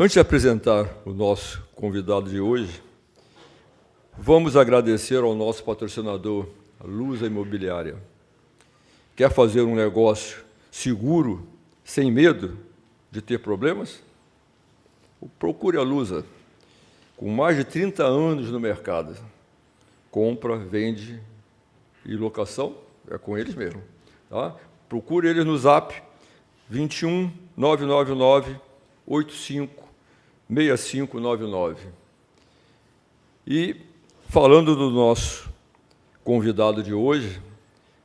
Antes de apresentar o nosso convidado de hoje, vamos agradecer ao nosso patrocinador, a Lusa Imobiliária. Quer fazer um negócio seguro, sem medo de ter problemas? Procure a Lusa, com mais de 30 anos no mercado. Compra, vende e locação, é com eles mesmo. Tá? Procure eles no Zap 21 999 85 6599. E, falando do nosso convidado de hoje,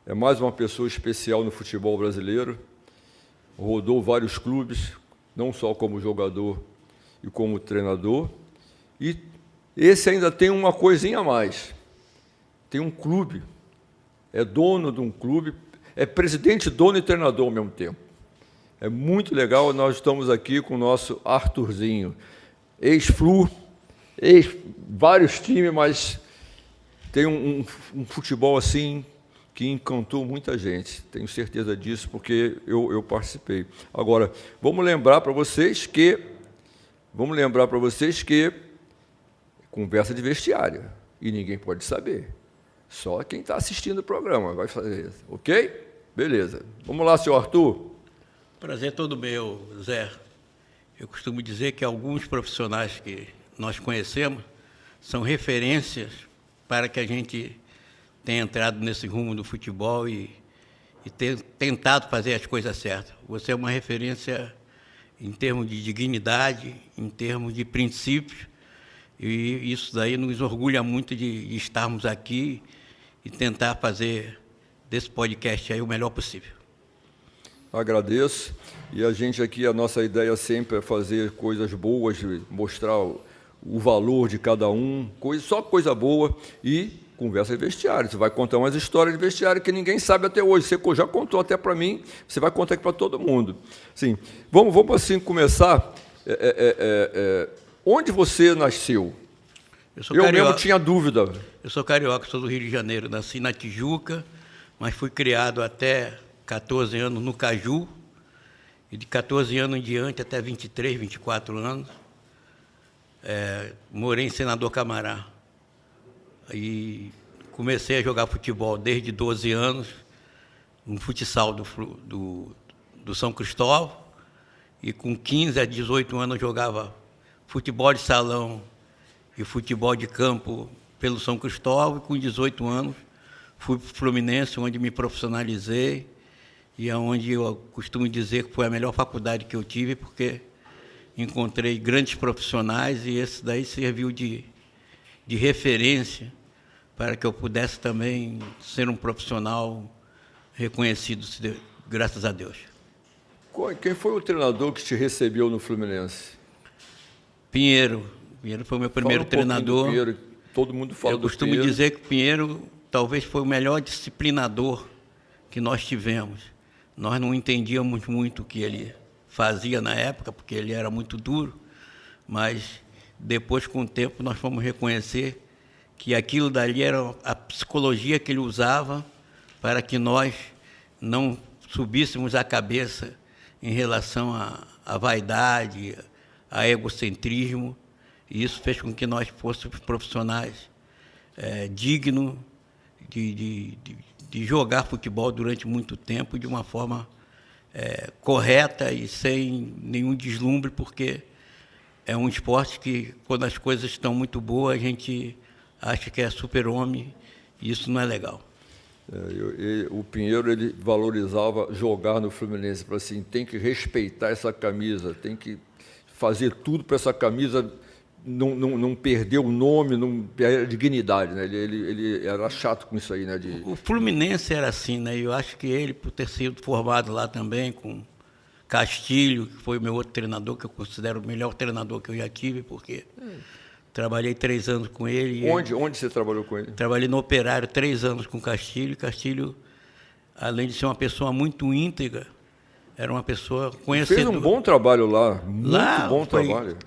é mais uma pessoa especial no futebol brasileiro, rodou vários clubes, não só como jogador e como treinador, e esse ainda tem uma coisinha a mais, tem um clube, é dono de um clube, é presidente, dono e treinador ao mesmo tempo. É muito legal, nós estamos aqui com o nosso Arthurzinho, ex-Flu, vários times, mas tem um futebol assim que encantou muita gente. Tenho certeza disso, porque eu participei. Agora, vamos lembrar para vocês que conversa de vestiário, e ninguém pode saber. Só quem está assistindo o programa vai fazer isso, ok? Beleza. Vamos lá, senhor Arthur. Prazer todo meu, Zé. Eu costumo dizer que alguns profissionais que nós conhecemos são referências para que a gente tenha entrado nesse rumo do futebol e ter tentado fazer as coisas certas. Você é uma referência em termos de dignidade, em termos de princípios, e isso daí nos orgulha muito de estarmos aqui e tentar fazer desse podcast aí o melhor possível. Agradeço. E a gente aqui, a nossa ideia sempre é fazer coisas boas, mostrar o valor de cada um, só coisa boa, e conversa de vestiário. Você vai contar umas histórias de vestiário que ninguém sabe até hoje. Você já contou até para mim, você vai contar aqui para todo mundo. Sim, vamos assim começar. Onde você nasceu? Eu mesmo tinha dúvida. Eu sou carioca, sou do Rio de Janeiro. Nasci na Tijuca, mas fui criado até 14 anos no Caju, e de 14 anos em diante até 23, 24 anos, morei em Senador Camará. E comecei a jogar futebol desde 12 anos, no futsal do São Cristóvão, e com 15 a 18 anos jogava futebol de salão e futebol de campo pelo São Cristóvão, e com 18 anos fui para o Fluminense, onde me profissionalizei, e é onde eu costumo dizer que foi a melhor faculdade que eu tive, porque encontrei grandes profissionais, e esse daí serviu de referência para que eu pudesse também ser um profissional reconhecido, graças a Deus. Quem foi o treinador que te recebeu no Fluminense? Pinheiro. Pinheiro foi o meu primeiro treinador. Pinheiro, todo mundo fala do Pinheiro. Eu costumo dizer que Pinheiro talvez foi o melhor disciplinador que nós tivemos. Nós não entendíamos muito o que ele fazia na época, porque ele era muito duro, mas depois, com o tempo, nós fomos reconhecer que aquilo dali era a psicologia que ele usava para que nós não subíssemos a cabeça em relação à vaidade, a egocentrismo, e isso fez com que nós fôssemos profissionais dignos de jogar futebol durante muito tempo de uma forma correta e sem nenhum deslumbre, porque é um esporte que, quando as coisas estão muito boas, a gente acha que é super-homem, e isso não é legal. O Pinheiro, ele valorizava jogar no Fluminense, para assim, tem que respeitar essa camisa, tem que fazer tudo para essa camisa não perder o nome, não perder a dignidade, né? Ele era chato com isso aí, né? O Fluminense era assim, né? Eu acho que ele, por ter sido formado lá também com Castilho, que foi o meu outro treinador, que eu considero o melhor treinador que eu já tive, porque trabalhei 3 anos com ele. Onde você trabalhou com ele? Trabalhei no Operário 3 anos com Castilho. Castilho, além de ser uma pessoa muito íntegra, era uma pessoa conhecedora. Fez um bom trabalho lá, muito bom trabalho.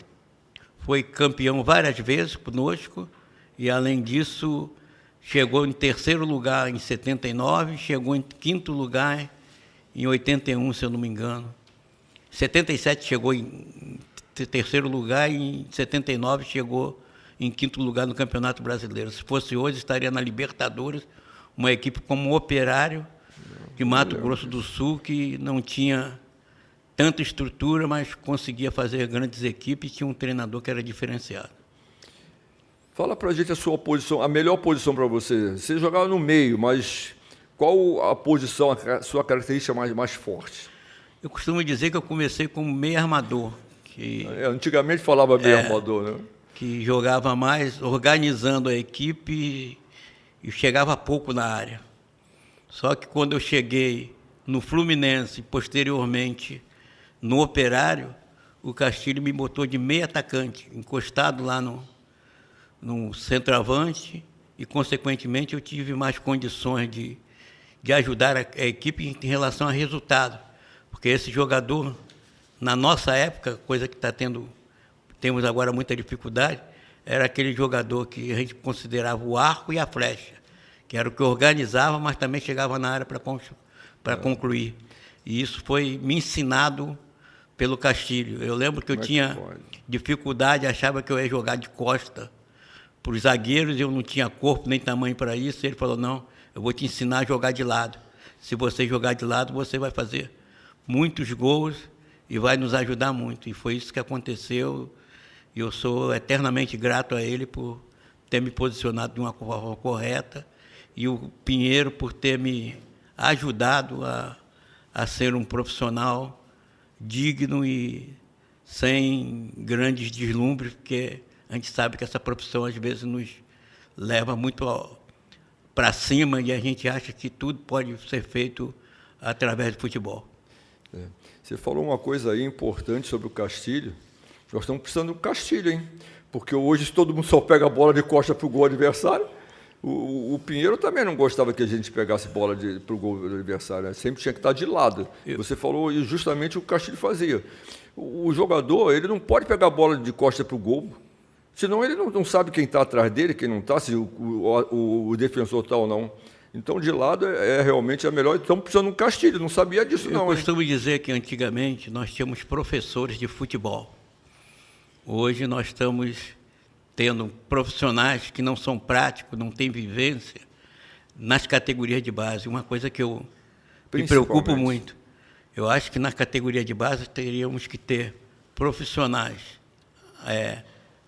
Foi campeão várias vezes conosco, e, além disso, chegou em 3º lugar em 79, chegou em 5º lugar em 81, se eu não me engano. Em 77 chegou em terceiro lugar e em 79 chegou em quinto lugar no Campeonato Brasileiro. Se fosse hoje, estaria na Libertadores, uma equipe como o Operário de Mato Grosso do Sul, que não tinha tanta estrutura, mas conseguia fazer grandes equipes e tinha um treinador que era diferenciado. Fala pra gente a sua posição, a melhor posição para você. Você jogava no meio, mas qual a posição, a sua característica mais forte? Eu costumo dizer que eu comecei como meio armador. Antigamente falava meio armador, né? Que jogava mais organizando a equipe e chegava pouco na área. Só que quando eu cheguei no Fluminense, posteriormente no Operário, o Castilho me botou de meio atacante, encostado lá no centroavante, e, consequentemente, eu tive mais condições de ajudar a equipe em relação a resultado. Porque esse jogador, na nossa época, coisa que temos agora muita dificuldade, era aquele jogador que a gente considerava o arco e a flecha, que era o que organizava, mas também chegava na área para concluir. E isso foi me ensinado pelo Castilho. Eu lembro que eu tinha dificuldade, achava que eu ia jogar de costa para os zagueiros, eu não tinha corpo nem tamanho para isso. Ele falou, não, eu vou te ensinar a jogar de lado. Se você jogar de lado, você vai fazer muitos gols e vai nos ajudar muito. E foi isso que aconteceu. E eu sou eternamente grato a ele por ter me posicionado de uma forma correta e o Pinheiro por ter me ajudado a ser um profissional digno e sem grandes deslumbres, porque a gente sabe que essa profissão às vezes nos leva muito para cima e a gente acha que tudo pode ser feito através do futebol. Você falou uma coisa aí importante sobre o Castilho. Nós estamos precisando do Castilho, hein? Porque hoje todo mundo só pega a bola de costa para o gol adversário. O Pinheiro também não gostava que a gente pegasse bola para o gol do adversário, né? Sempre tinha que estar de lado. Você falou e justamente o Castilho fazia. O jogador, ele não pode pegar a bola de costa para o gol, senão ele não sabe quem está atrás dele, quem não está, se o defensor está ou não. Então, de lado, é realmente a melhor. Estamos precisando de um Castilho, não sabia disso, não. Eu costumo dizer que antigamente nós tínhamos professores de futebol. Hoje nós estamos tendo profissionais que não são práticos, não têm vivência nas categorias de base. Uma coisa que eu me preocupo muito. Eu acho que na categoria de base teríamos que ter profissionais,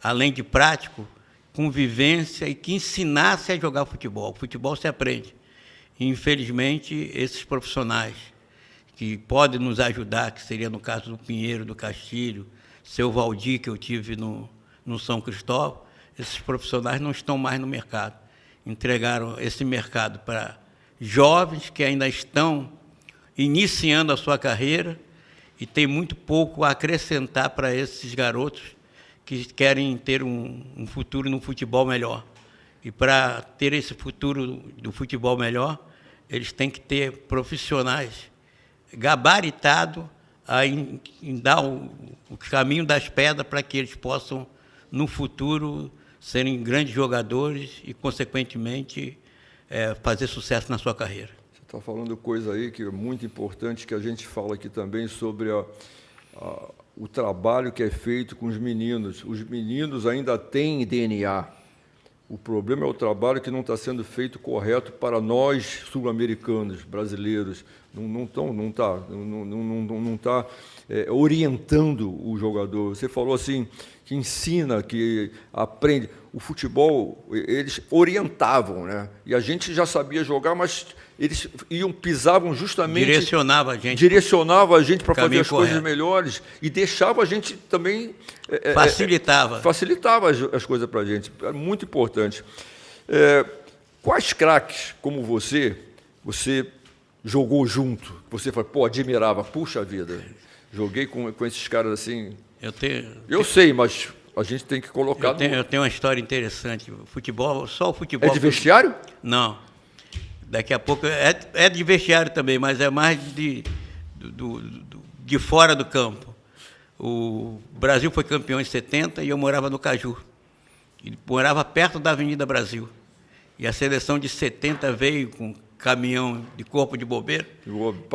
além de prático, com vivência e que ensinasse a jogar futebol. Futebol se aprende. E, infelizmente, esses profissionais que podem nos ajudar, que seria no caso do Pinheiro, do Castilho, seu Valdir, que eu tive no São Cristóvão, esses profissionais não estão mais no mercado. Entregaram esse mercado para jovens que ainda estão iniciando a sua carreira e tem muito pouco a acrescentar para esses garotos que querem ter um futuro no futebol melhor. E para ter esse futuro do futebol melhor, eles têm que ter profissionais gabaritados em dar o caminho das pedras para que eles possam, no futuro, serem grandes jogadores e, consequentemente, fazer sucesso na sua carreira. Você está falando coisa aí que é muito importante, que a gente fala aqui também sobre o trabalho que é feito com os meninos. Os meninos ainda têm DNA. O problema é o trabalho que não está sendo feito correto para nós, sul-americanos, brasileiros. Não está orientando o jogador. Você falou assim, que ensina, que aprende. O futebol, eles orientavam, né? E a gente já sabia jogar, mas eles pisavam justamente... Direcionava a gente para fazer as coisas melhores e deixava a gente também... Facilitava as coisas para a gente. É muito importante. Quais craques, como você jogou junto? Você falou, admirava, puxa vida, joguei com esses caras assim... Eu sei, mas a gente tem que colocar... Eu tenho uma história interessante. Só o futebol... É de vestiário? Não. Daqui a pouco... É de vestiário também, mas é mais de fora do campo. O Brasil foi campeão em 70 e eu morava no Caju. E morava perto da Avenida Brasil. E a seleção de 70 veio com caminhão de corpo de bombeiro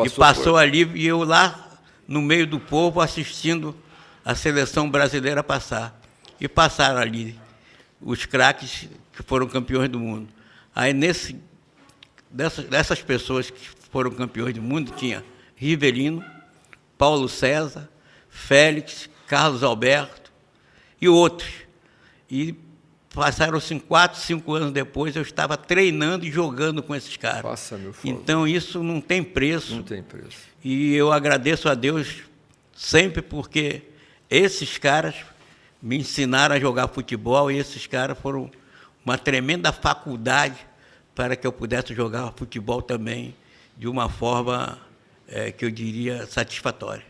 e passou ali, e eu lá no meio do povo assistindo a seleção brasileira passar. E passaram ali os craques que foram campeões do mundo. Aí, dessas pessoas que foram campeões do mundo, tinha Rivelino, Paulo César, Félix, Carlos Alberto e outros. E passaram-se 4, 5 anos depois, eu estava treinando e jogando com esses caras. Faça, meu favor. Então, isso não tem preço. Não tem preço. E eu agradeço a Deus sempre porque esses caras me ensinaram a jogar futebol e esses caras foram uma tremenda faculdade para que eu pudesse jogar futebol também de uma forma que eu diria satisfatória.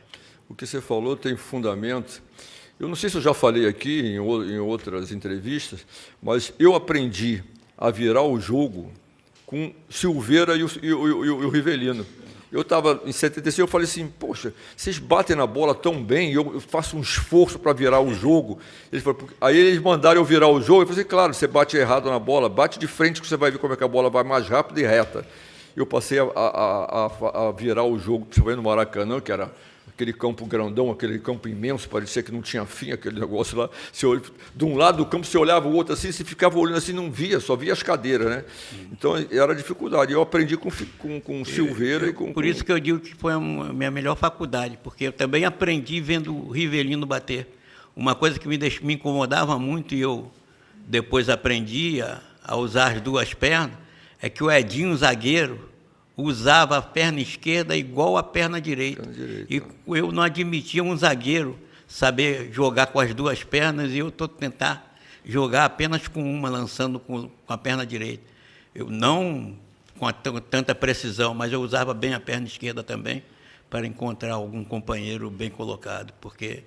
O que você falou tem fundamento. Eu não sei se eu já falei aqui em outras entrevistas, mas eu aprendi a virar o jogo com Silveira e o Rivelino. Eu estava em 76, eu falei assim, poxa, vocês batem na bola tão bem, eu faço um esforço para virar o jogo. Aí eles mandaram eu virar o jogo, eu falei assim, claro, você bate errado na bola, bate de frente que você vai ver como é que a bola vai mais rápida e reta. Eu passei a virar o jogo, principalmente no Maracanã, que era aquele campo grandão, aquele campo imenso, parecia que não tinha fim, aquele negócio lá. De um lado do campo, você olhava o outro assim, você ficava olhando assim, não via, só via as cadeiras, né? Então, era dificuldade. Eu aprendi com Silveira e com... Por isso que eu digo que foi a minha melhor faculdade, porque eu também aprendi vendo o Rivelino bater. Uma coisa que me incomodava muito, e eu depois aprendi a usar as duas pernas, é que o Edinho, zagueiro, usava a perna esquerda igual a perna direita. E eu não admitia um zagueiro saber jogar com as duas pernas e eu tentar jogar apenas com uma, lançando com a perna direita. Eu não com tanta precisão, mas eu usava bem a perna esquerda também para encontrar algum companheiro bem colocado, porque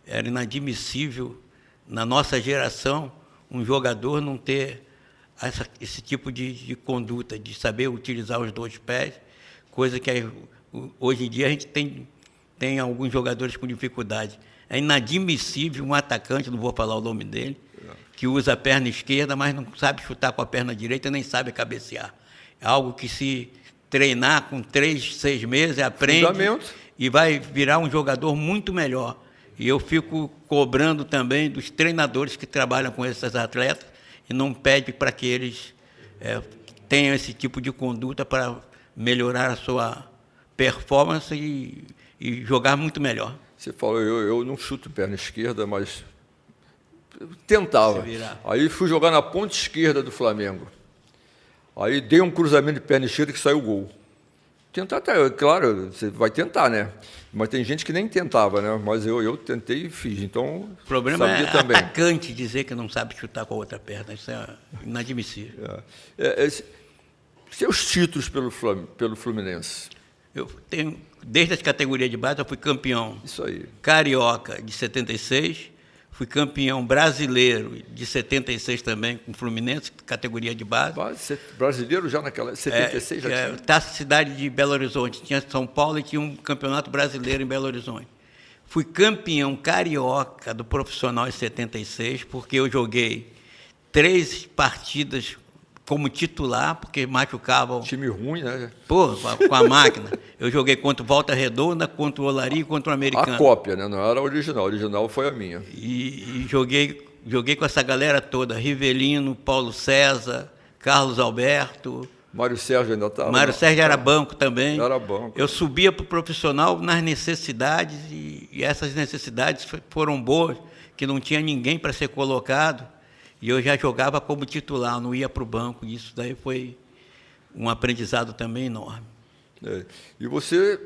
era inadmissível, na nossa geração, um jogador não ter esse tipo de conduta, de saber utilizar os dois pés, coisa que hoje em dia a gente tem alguns jogadores com dificuldade. É inadmissível um atacante, não vou falar o nome dele, que usa a perna esquerda, mas não sabe chutar com a perna direita, nem sabe cabecear. É algo que, se treinar com 3, 6 meses, aprende e vai virar um jogador muito melhor. E eu fico cobrando também dos treinadores que trabalham com esses atletas, e não pede para que eles tenham esse tipo de conduta para melhorar a sua performance e jogar muito melhor. Você falou, eu não chuto perna esquerda, mas tentava. Aí fui jogar na ponta esquerda do Flamengo. Aí dei um cruzamento de perna esquerda que saiu o gol. Tentar, claro, você vai tentar, né? Mas tem gente que nem tentava, né? Mas eu tentei e fiz, então... O problema sabia é também. Atacante dizer que não sabe chutar com a outra perna, isso é inadmissível. Seus títulos pelo Fluminense? Eu tenho, desde as categorias de base, eu fui campeão. Isso aí. Carioca de 76, fui campeão brasileiro de 76 também, com o Fluminense, categoria de base. Brasileiro já naquela... 76 já tinha? Taça Cidade de Belo Horizonte. Tinha São Paulo e tinha um campeonato brasileiro em Belo Horizonte. Fui campeão carioca do profissional em 76, porque eu joguei 3 partidas como titular, porque machucavam... Time ruim, né? Pô, com a máquina. Eu joguei contra o Volta Redonda, contra o Olaria e contra o Americano. A cópia, né? Não era a original. A original foi a minha. E joguei com essa galera toda. Rivelino, Paulo César, Carlos Alberto. Mário Sérgio ainda estava? Mário Sérgio era banco também. Era banco. Eu subia para o profissional nas necessidades e essas necessidades foram boas, que não tinha ninguém para ser colocado. E eu já jogava como titular, não ia para o banco. Isso daí foi um aprendizado também enorme. E você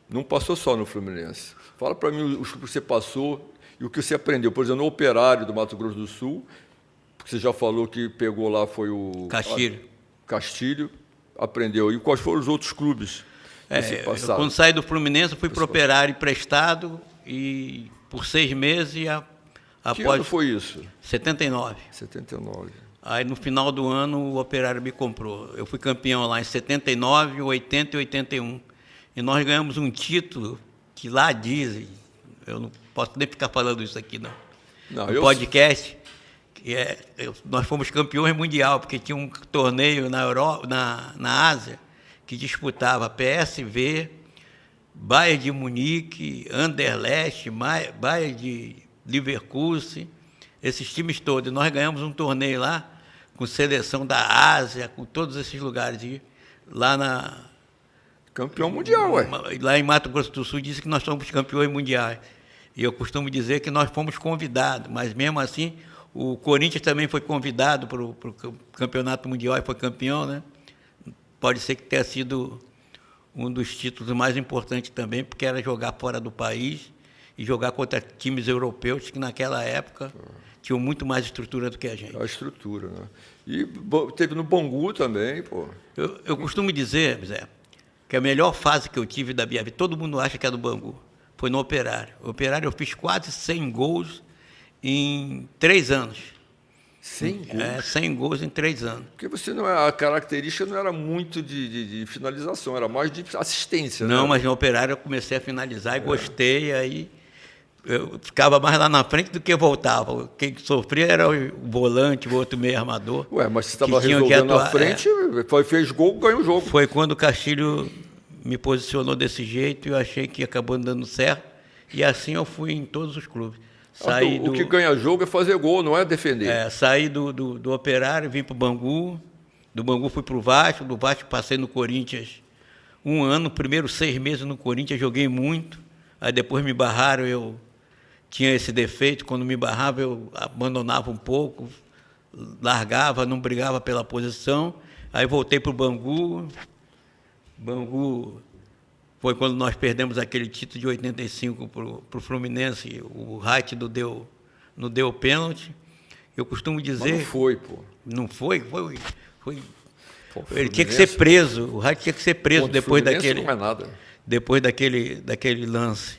não passou só no Fluminense. Fala para mim o que você passou e o que você aprendeu. Por exemplo, no Operário do Mato Grosso do Sul, porque você já falou que pegou lá, foi o... Castilho, aprendeu. E quais foram os outros clubes que você passaram? Quando saí do Fluminense, fui para o Operário emprestado e por 6 meses... Que ano foi isso? 79. 79. Aí, no final do ano, o Operário me comprou. Eu fui campeão lá em 79, 80 e 81. E nós ganhamos um título que lá dizem, eu não posso nem ficar falando isso aqui, não. No podcast, nós fomos campeões mundial, porque tinha um torneio na Ásia que disputava PSV, Bayern de Munique, Anderlecht, Bayern de Leverkusen, esses times todos. Nós ganhamos um torneio lá com seleção da Ásia, com todos esses lugares. E lá na... Campeão mundial, ué. Lá em Mato Grosso do Sul disse que nós somos campeões mundiais. E eu costumo dizer que nós fomos convidados, mas mesmo assim o Corinthians também foi convidado para o campeonato mundial e foi campeão, né? Pode ser que tenha sido um dos títulos mais importantes também, porque era jogar fora do país e jogar contra times europeus que naquela época tinham muito mais estrutura do que a gente. A estrutura, né? E teve no Bangu também, pô. Eu costumo dizer, Zé, que a melhor fase que eu tive da minha vida, todo mundo acha que é do Bangu, foi no Operário. No Operário eu fiz quase 100 gols em 3 anos. 100 gols? 100 gols em 3 anos. Porque você não a característica não era muito de finalização, era mais de assistência. Não, né? mas no Operário eu comecei a finalizar e gostei, aí eu ficava mais lá na frente do que voltava. Quem sofria era o volante, o outro meio armador. Ué, mas você estava resolvendo na frente, fez gol, ganhou o jogo. Foi quando o Castilho me posicionou desse jeito e eu achei que acabou dando certo. E assim eu fui em todos os clubes. O que ganha jogo é fazer gol, não é defender. Saí do Operário, vim para o Bangu. Do Bangu fui para o Vasco. Do Vasco passei no Corinthians 1 ano. Primeiro 6 meses no Corinthians, joguei muito. Aí depois me barraram, eu tinha esse defeito. Quando me barrava, eu abandonava um pouco, largava, não brigava pela posição. Aí voltei para o Bangu. Bangu foi quando nós perdemos aquele título de 85 para o Fluminense. O Wright não deu pênalti. Eu costumo dizer... Mas não foi, pô. Não foi? Foi. Pô, ele tinha que ser preso. O Wright tinha que ser preso depois daquele... Não é nada. Depois daquele lance.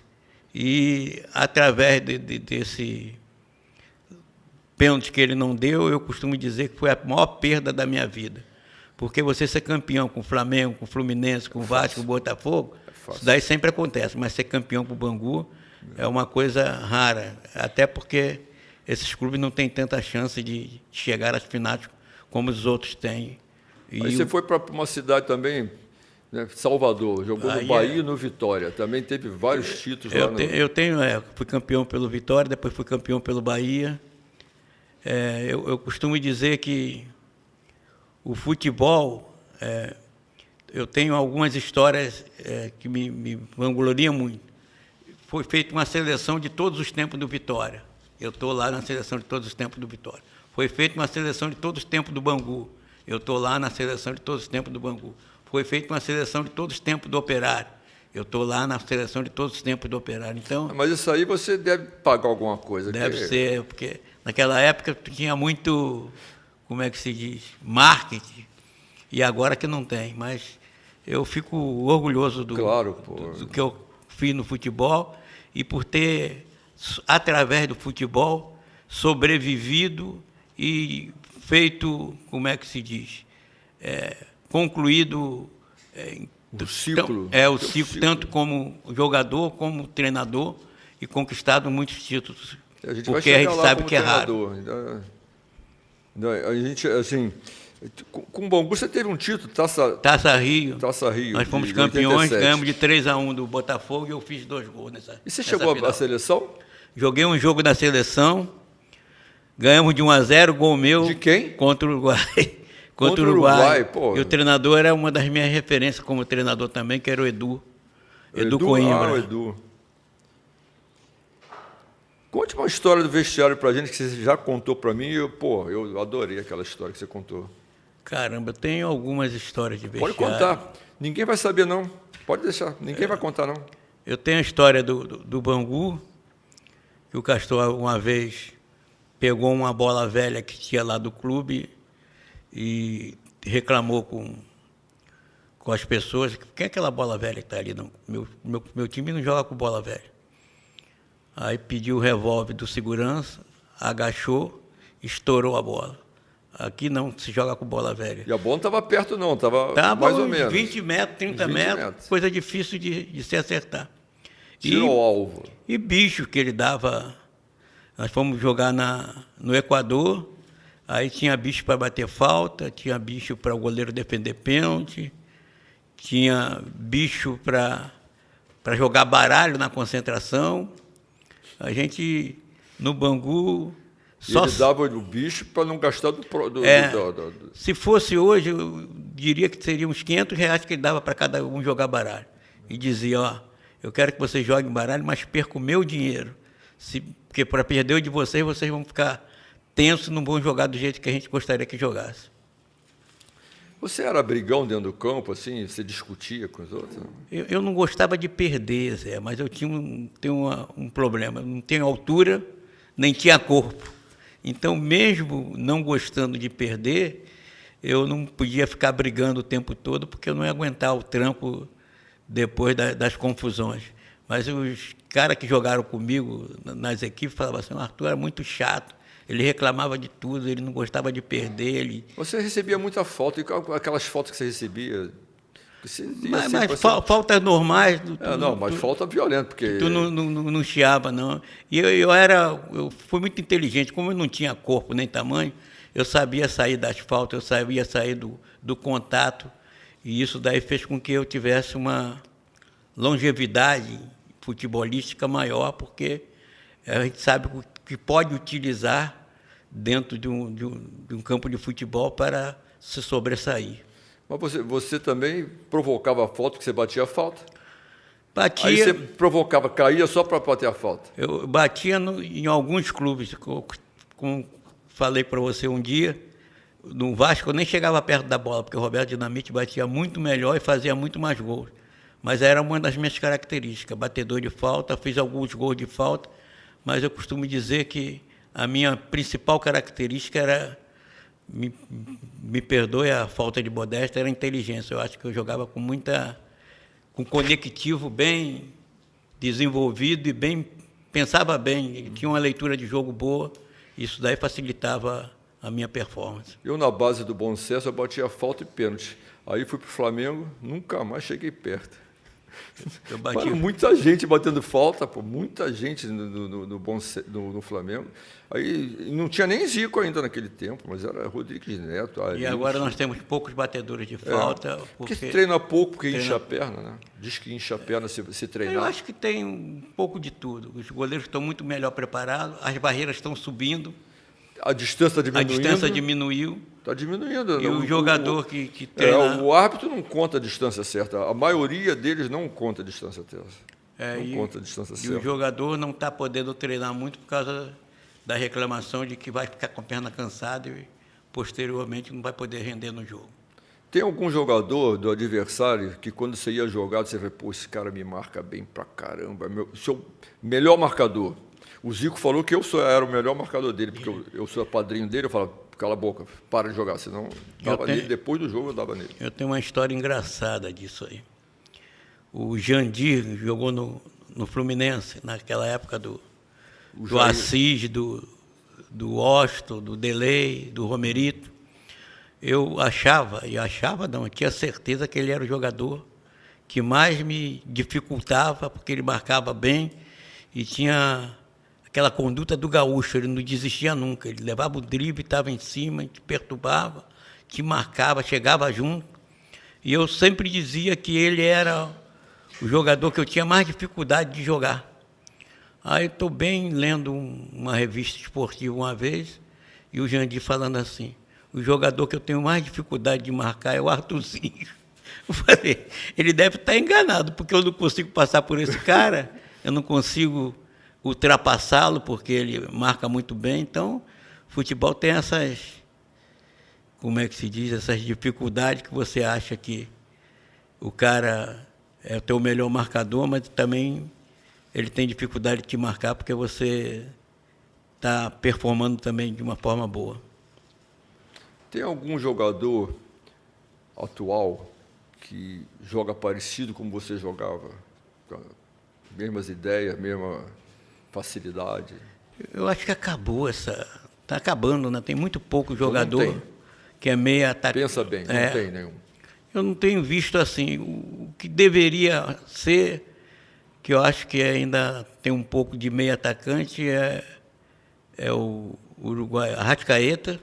E através desse pênalti que ele não deu, eu costumo dizer que foi a maior perda da minha vida. Porque você ser campeão com o Flamengo, com o Fluminense, com o Vasco, com o Botafogo, isso daí sempre acontece. Mas ser campeão com o Bangu é uma coisa rara. Até porque esses clubes não têm tanta chance de chegar às finais como os outros têm. Aí você foi para uma cidade também, né, Salvador, jogou no Bahia e no Vitória. Também teve vários títulos lá. Fui campeão pelo Vitória, depois fui campeão pelo Bahia. Eu costumo dizer que o futebol, eu tenho algumas histórias que me vangloriam muito. Foi feita uma seleção de todos os tempos do Vitória. Eu estou lá na seleção de todos os tempos do Vitória. Foi feita uma seleção de todos os tempos do Bangu. Eu estou lá na seleção de todos os tempos do Bangu. Foi feita uma seleção de todos os tempos do Operário. Eu estou lá na seleção de todos os tempos do Operário. Então, mas isso aí você deve pagar alguma coisa. Deve ser, porque naquela época tinha muito, como é que se diz, marketing, e agora que não tem. Mas eu fico orgulhoso do que eu fiz no futebol e por ter, através do futebol, sobrevivido e feito, como é que se diz, concluído o ciclo. O ciclo, tanto como jogador, como treinador, e conquistado muitos títulos. Porque a gente sabe que é raro. A gente, assim, com o Bangu você teve um título, Taça Rio. Nós fomos campeões, 87. Ganhamos de 3-1 do Botafogo e eu fiz 2 gols nessa. E você chegou à seleção? Joguei um jogo da seleção, ganhamos de 1-0, gol meu. De quem? Contra o Uruguai. Contra o Uruguai. Pô. E o treinador era uma das minhas referências como treinador também, que era o Edu. Edu Coimbra. O Edu. Conte uma história do vestiário pra gente que você já contou pra mim e eu adorei aquela história que você contou. Caramba, eu tenho algumas histórias de vestiário. Pode contar. Ninguém vai saber, não. Pode deixar. Ninguém vai contar, não. Eu tenho a história do Bangu, que o Castor uma vez pegou uma bola velha que tinha lá do clube e reclamou com as pessoas. Quem é aquela bola velha que está ali? Não? Meu time não joga com bola velha. Aí pediu o revólver do segurança, agachou, estourou a bola. Aqui não se joga com bola velha. E a bola não estava perto, não, estava mais ou menos. 20 metros, 30 metros, coisa difícil de se acertar. Tirou o alvo. E bicho que ele dava. Nós fomos jogar no Equador, aí tinha bicho para bater falta, tinha bicho para o goleiro defender pênalti, tinha bicho para para jogar baralho na concentração. A gente, no Bangu... Ele dava o bicho para não gastar do... Se fosse hoje, eu diria que seria uns R$500 que ele dava para cada um jogar baralho. E dizia, ó, eu quero que vocês joguem baralho, mas perca o meu dinheiro. Porque para perder o de vocês vão ficar tensos, não vão jogar do jeito que a gente gostaria que jogasse. Você era brigão dentro do campo, assim? Você discutia com os outros? Eu não gostava de perder, Zé, mas eu tinha um problema. Eu não tenho altura, nem tinha corpo. Então, mesmo não gostando de perder, eu não podia ficar brigando o tempo todo, porque eu não ia aguentar o tranco depois das confusões. Mas os caras que jogaram comigo nas equipes falavam assim, o Arthur era muito chato, ele reclamava de tudo, ele não gostava de perder. Você recebia muita falta, e aquelas faltas que você recebia... Mas faltas normais... mas falta violenta, porque... Tu não chiava, não. E eu fui muito inteligente, como eu não tinha corpo nem tamanho, eu sabia sair das faltas, eu sabia sair do contato, e isso daí fez com que eu tivesse uma longevidade futebolística maior, porque a gente sabe o que pode utilizar dentro de um campo de futebol para se sobressair. Mas você também provocava a falta, porque você batia a falta? Batia. Aí você provocava, caía só para bater a falta? Eu batia em alguns clubes. Como falei para você um dia, no Vasco eu nem chegava perto da bola, porque o Roberto Dinamite batia muito melhor e fazia muito mais gols. Mas era uma das minhas características, batedor de falta, fiz alguns gols de falta, mas eu costumo dizer que a minha principal característica era... Me perdoe a falta de modéstia, era a inteligência. Eu acho que eu jogava com conectivo bem desenvolvido e pensava bem, tinha uma leitura de jogo boa, isso daí facilitava a minha performance. Eu, na base do bom senso, eu batia falta e pênalti. Aí fui para o Flamengo, nunca mais cheguei perto. Muita gente batendo falta, muita gente no Flamengo. Aí não tinha nem Zico ainda naquele tempo, mas era Rodrigues Neto. E agora nós temos poucos batedores de falta. Porque treina pouco, porque incha a perna, né? Diz que incha a perna se treinar. Eu acho que tem um pouco de tudo. Os goleiros estão muito melhor preparados, as barreiras estão subindo. A distância diminuindo. A distância diminuiu. Está diminuindo. E o jogador que treina... O árbitro não conta a distância certa. A maioria deles não conta a distância certa. Conta a distância certa. E o jogador não está podendo treinar muito por causa da reclamação de que vai ficar com a perna cansada e, posteriormente, não vai poder render no jogo. Tem algum jogador do adversário que, quando você ia jogar, você vai, pô, esse cara me marca bem pra caramba, seu melhor marcador. O Zico falou que eu era o melhor marcador dele, porque eu sou padrinho dele, eu falava, cala a boca, para de jogar, senão nele, depois do jogo eu dava nele. Eu tenho uma história engraçada disso aí. O Jandir jogou no Fluminense, naquela época do Assis, do Osto, do Delay, do Romerito. Eu tinha certeza que ele era o jogador que mais me dificultava, porque ele marcava bem e tinha aquela conduta do gaúcho, ele não desistia nunca, ele levava o drible, estava em cima, te perturbava, te marcava, chegava junto, e eu sempre dizia que ele era o jogador que eu tinha mais dificuldade de jogar. Aí estou bem lendo uma revista esportiva uma vez, e o Jandir falando assim, o jogador que eu tenho mais dificuldade de marcar é o Arthurzinho. Eu falei, ele deve estar enganado, porque eu não consigo passar por esse cara, eu não consigo ultrapassá-lo, porque ele marca muito bem. Então, futebol tem essas, como é que se diz, essas dificuldades que você acha que o cara é o teu melhor marcador, mas também ele tem dificuldade de te marcar porque você está performando também de uma forma boa. Tem algum jogador atual que joga parecido como você jogava? Mesmas ideias, mesma facilidade? Eu acho que acabou essa... Está acabando, né? Tem muito pouco jogador que é meia atacante. Pensa bem, não tem nenhum. Eu não tenho visto assim. O que deveria ser, que eu acho que ainda tem um pouco de meia atacante, é o Uruguai, Arrascaeta,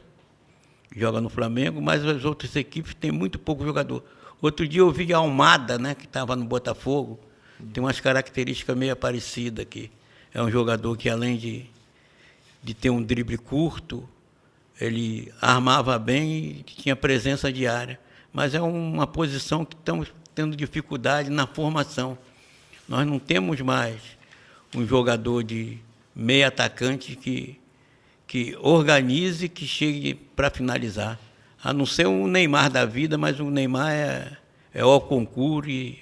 que joga no Flamengo, mas as outras equipes têm muito pouco jogador. Outro dia eu vi a Almada, né, que estava no Botafogo, tem umas características meio parecidas aqui. É um jogador que, além de ter um drible curto, ele armava bem e tinha presença de área. Mas é uma posição que estamos tendo dificuldade na formação. Nós não temos mais um jogador de meio atacante que organize, que chegue para finalizar. A não ser um Neymar da vida, mas o Neymar é ao concurso e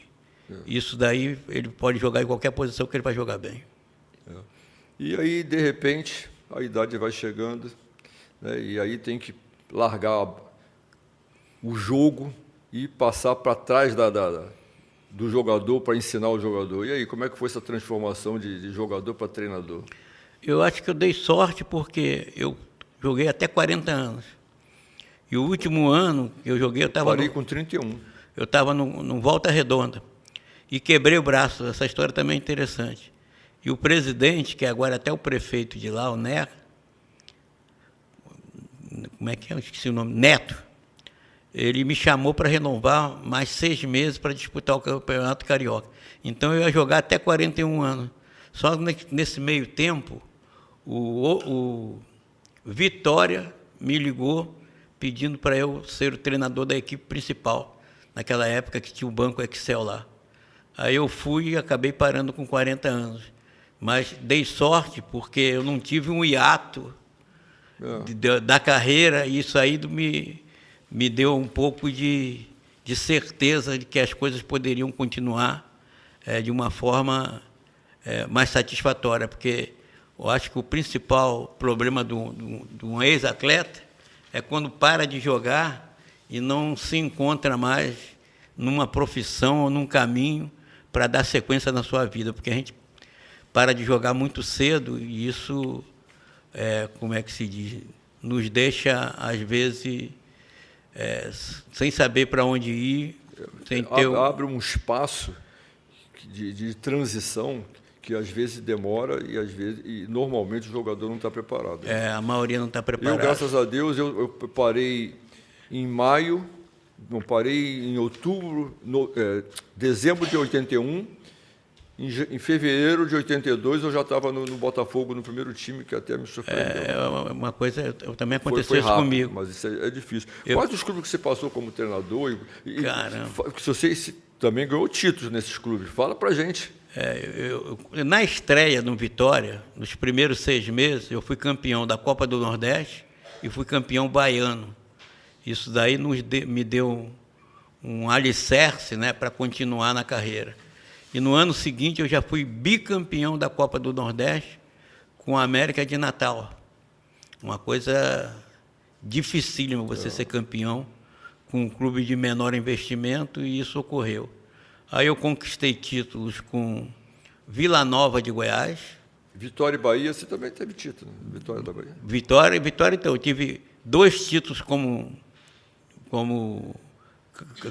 isso daí ele pode jogar em qualquer posição que ele vai jogar bem. E aí, de repente, a idade vai chegando, né, e aí tem que largar o jogo e passar para trás do jogador para ensinar o jogador. E aí, como é que foi essa transformação de jogador para treinador? Eu acho que eu dei sorte porque eu joguei até 40 anos. E o último ano que eu joguei, eu estava... Parei com 31. Eu estava no Volta Redonda e quebrei o braço. Essa história também é interessante. E o presidente, que agora até o prefeito de lá, o Neto, como é que é? Eu esqueci o nome. Neto. Ele me chamou para renovar mais 6 meses para disputar o Campeonato Carioca. Então eu ia jogar até 41 anos. Só nesse meio tempo, o Vitória me ligou pedindo para eu ser o treinador da equipe principal, naquela época que tinha o Banco Excel lá. Aí eu fui e acabei parando com 40 anos. Mas dei sorte porque eu não tive um hiato da carreira e isso aí me deu um pouco de certeza de que as coisas poderiam continuar de uma forma mais satisfatória, porque eu acho que o principal problema de um ex-atleta é quando para de jogar e não se encontra mais numa profissão ou num caminho para dar sequência na sua vida, porque a gente para de jogar muito cedo e isso, como é que se diz, nos deixa, às vezes, sem saber para onde ir. Sem ter abre um espaço de transição que às vezes demora e normalmente o jogador não está preparado. A maioria não está preparada. Eu, graças a Deus, eu parei em maio, não parei em outubro, dezembro de 81, em fevereiro de 82 eu já estava no Botafogo, no primeiro time, que até me surpreendeu. Uma coisa, também aconteceu foi isso rápido, comigo. Mas isso é difícil. Quais os clubes que você passou como treinador? Caramba. Se você também ganhou títulos nesses clubes, fala pra gente. Na estreia no Vitória, nos primeiros 6 meses, eu fui campeão da Copa do Nordeste e fui campeão baiano. Isso daí me deu um alicerce, né, para continuar na carreira. E no ano seguinte eu já fui bicampeão da Copa do Nordeste com a América de Natal. Uma coisa dificílima você ser campeão com um clube de menor investimento, e isso ocorreu. Aí eu conquistei títulos com Vila Nova de Goiás. Vitória e Bahia, você também teve título, né? Vitória da Bahia. Vitória, então, eu tive 2 títulos como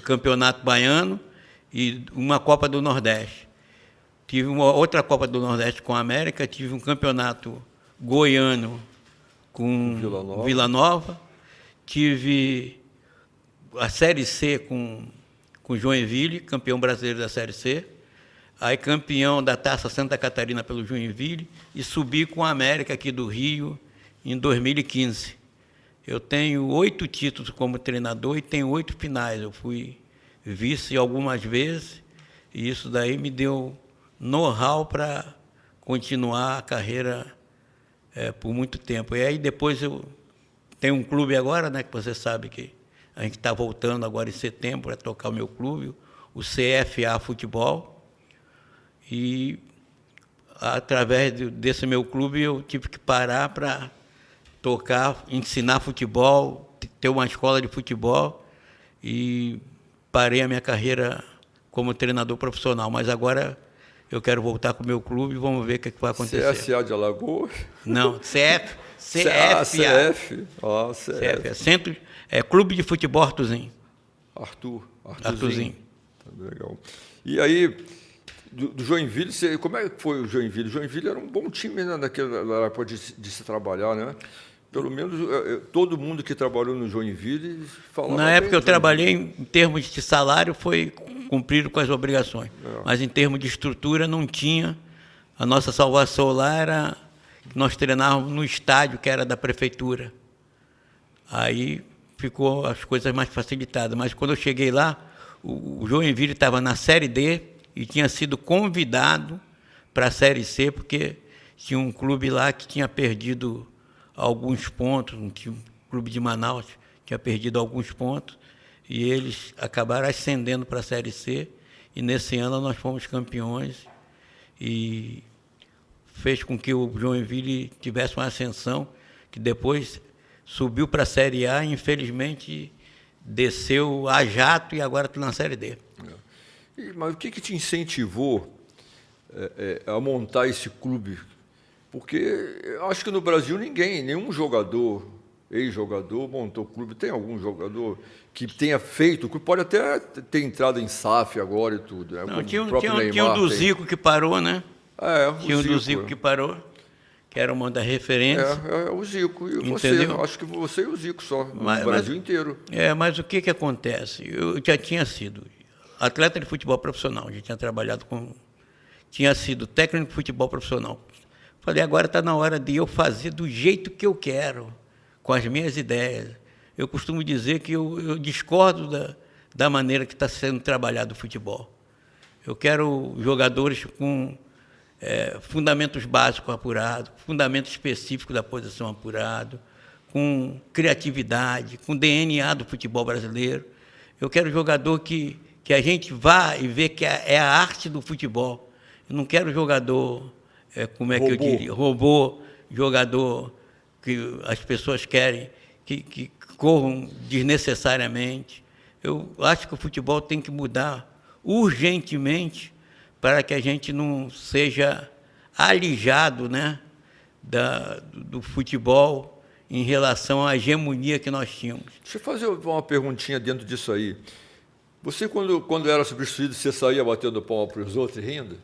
campeonato baiano e uma Copa do Nordeste. Tive uma outra Copa do Nordeste com a América, tive um campeonato goiano com Vila Nova, tive a Série C com Joinville, campeão brasileiro da Série C, aí campeão da Taça Santa Catarina pelo Joinville, e subi com a América aqui do Rio em 2015. Eu tenho 8 títulos como treinador e tenho 8 finais. Eu fui vice algumas vezes e isso daí me deu know-how para continuar a carreira por muito tempo. E aí depois eu tenho um clube agora, né, que você sabe que a gente está voltando agora em setembro para tocar o meu clube, o CFA Futebol. E através desse meu clube eu tive que parar para tocar, ensinar futebol, ter uma escola de futebol, e parei a minha carreira como treinador profissional. Mas agora eu quero voltar com o meu clube e vamos ver o que vai acontecer. CSA de Alagoas? Não, CF. CF. Clube de Futebol Artuzinho. Artuzinho. Legal. E aí, do Joinville, como é que foi o Joinville? O Joinville era um bom time, né, naquela época de se trabalhar, né? Pelo menos todo mundo que trabalhou no Joinville falava Na época bem, eu trabalhei, em termos de salário, foi cumprido com as obrigações. Mas em termos de estrutura, não tinha. A nossa salvação lá era que nós treinávamos no estádio, que era da prefeitura. Aí ficou as coisas mais facilitadas. Mas quando eu cheguei lá, o Joinville estava na Série D e tinha sido convidado para a Série C, porque tinha um clube lá que tinha perdido alguns pontos, um clube de Manaus tinha perdido alguns pontos, e eles acabaram ascendendo para a Série C, e nesse ano nós fomos campeões, e fez com que o Joinville tivesse uma ascensão, que depois subiu para a Série A e, infelizmente, desceu a jato e agora está na Série D. Mas o que te incentivou a montar esse clube? Porque eu acho que no Brasil nenhum jogador, ex-jogador, montou clube. Tem algum jogador que tenha feito o clube? Pode até ter entrado em SAF agora e tudo. Né? Não, tinha o do Zico que parou, né? Tinha o do Zico que parou, que era uma da referência. O Zico. E Entendeu? você, acho que você e o Zico só, no Brasil inteiro. Mas o que acontece? Eu já tinha sido atleta de futebol profissional, já tinha trabalhado tinha sido técnico de futebol profissional. Falei, agora está na hora de eu fazer do jeito que eu quero, com as minhas ideias. Eu costumo dizer que eu discordo da maneira que está sendo trabalhado o futebol. Eu quero jogadores com fundamentos básicos apurados, fundamento específico da posição apurado, com criatividade, com DNA do futebol brasileiro. Eu quero jogador que a gente vá e vê que é a arte do futebol. Eu não quero jogador... eu diria? Robô, jogador que as pessoas querem, que corram desnecessariamente. Eu acho que o futebol tem que mudar urgentemente para que a gente não seja alijado, né, do futebol em relação à hegemonia que nós tínhamos. Deixa eu fazer uma perguntinha dentro disso aí. Você, quando era substituído, você saía batendo palma para os outros e rindo?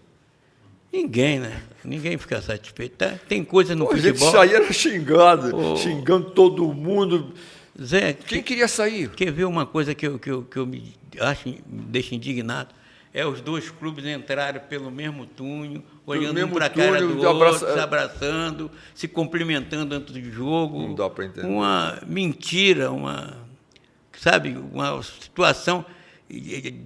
Ninguém, né? Ninguém fica satisfeito. Tem coisa no futebol... A gente saía xingando todo mundo. Zé, quem queria sair? Quer ver uma coisa que eu me deixa indignado? Os dois clubes entrarem pelo mesmo túnel, olhando um para a cara do outro, se abraçando, se cumprimentando antes do jogo. Não dá para entender. Uma mentira, uma situação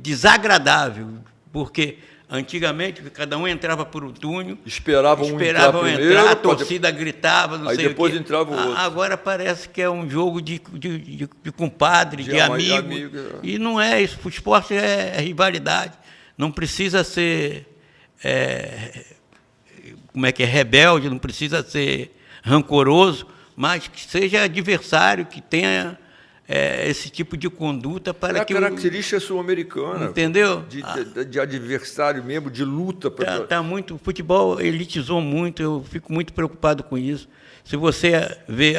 desagradável, porque antigamente cada um entrava por um túnel, esperavam entrar, a torcida gritava, não sei o quê. Aí depois entrava o outro. Agora parece que é um jogo de compadre, de amigo. E não é isso. O esporte é rivalidade. Não precisa ser rebelde, não precisa ser rancoroso, mas que seja adversário, que tenha esse tipo de conduta para que... É a característica sul-americana. Entendeu? De adversário mesmo, de luta. O futebol elitizou muito, eu fico muito preocupado com isso. Se você vê,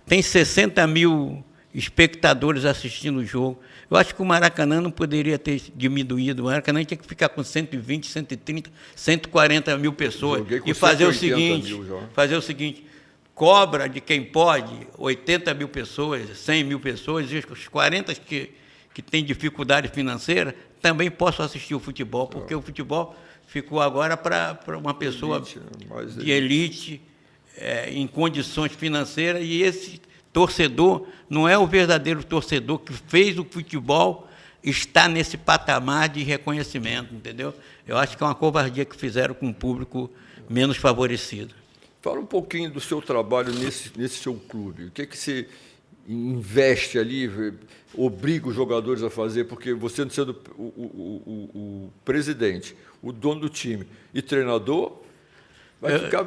tem 60 mil espectadores assistindo o jogo. Eu acho que o Maracanã não poderia ter diminuído. O Maracanã tinha que ficar com 120, 130, 140 mil pessoas. E fazer o seguinte, cobra de quem pode 80 mil pessoas, 100 mil pessoas, e os 40 que têm dificuldade financeira também possam assistir o futebol, porque o futebol ficou agora para uma pessoa de elite, em condições financeiras, e esse torcedor não é o verdadeiro torcedor que fez o futebol estar nesse patamar de reconhecimento, entendeu? Eu acho que é uma covardia que fizeram com o público menos favorecido. Fala um pouquinho do seu trabalho nesse seu clube. O que você investe ali, obriga os jogadores a fazer? Porque você, sendo o presidente, o dono do time e treinador, vai ficar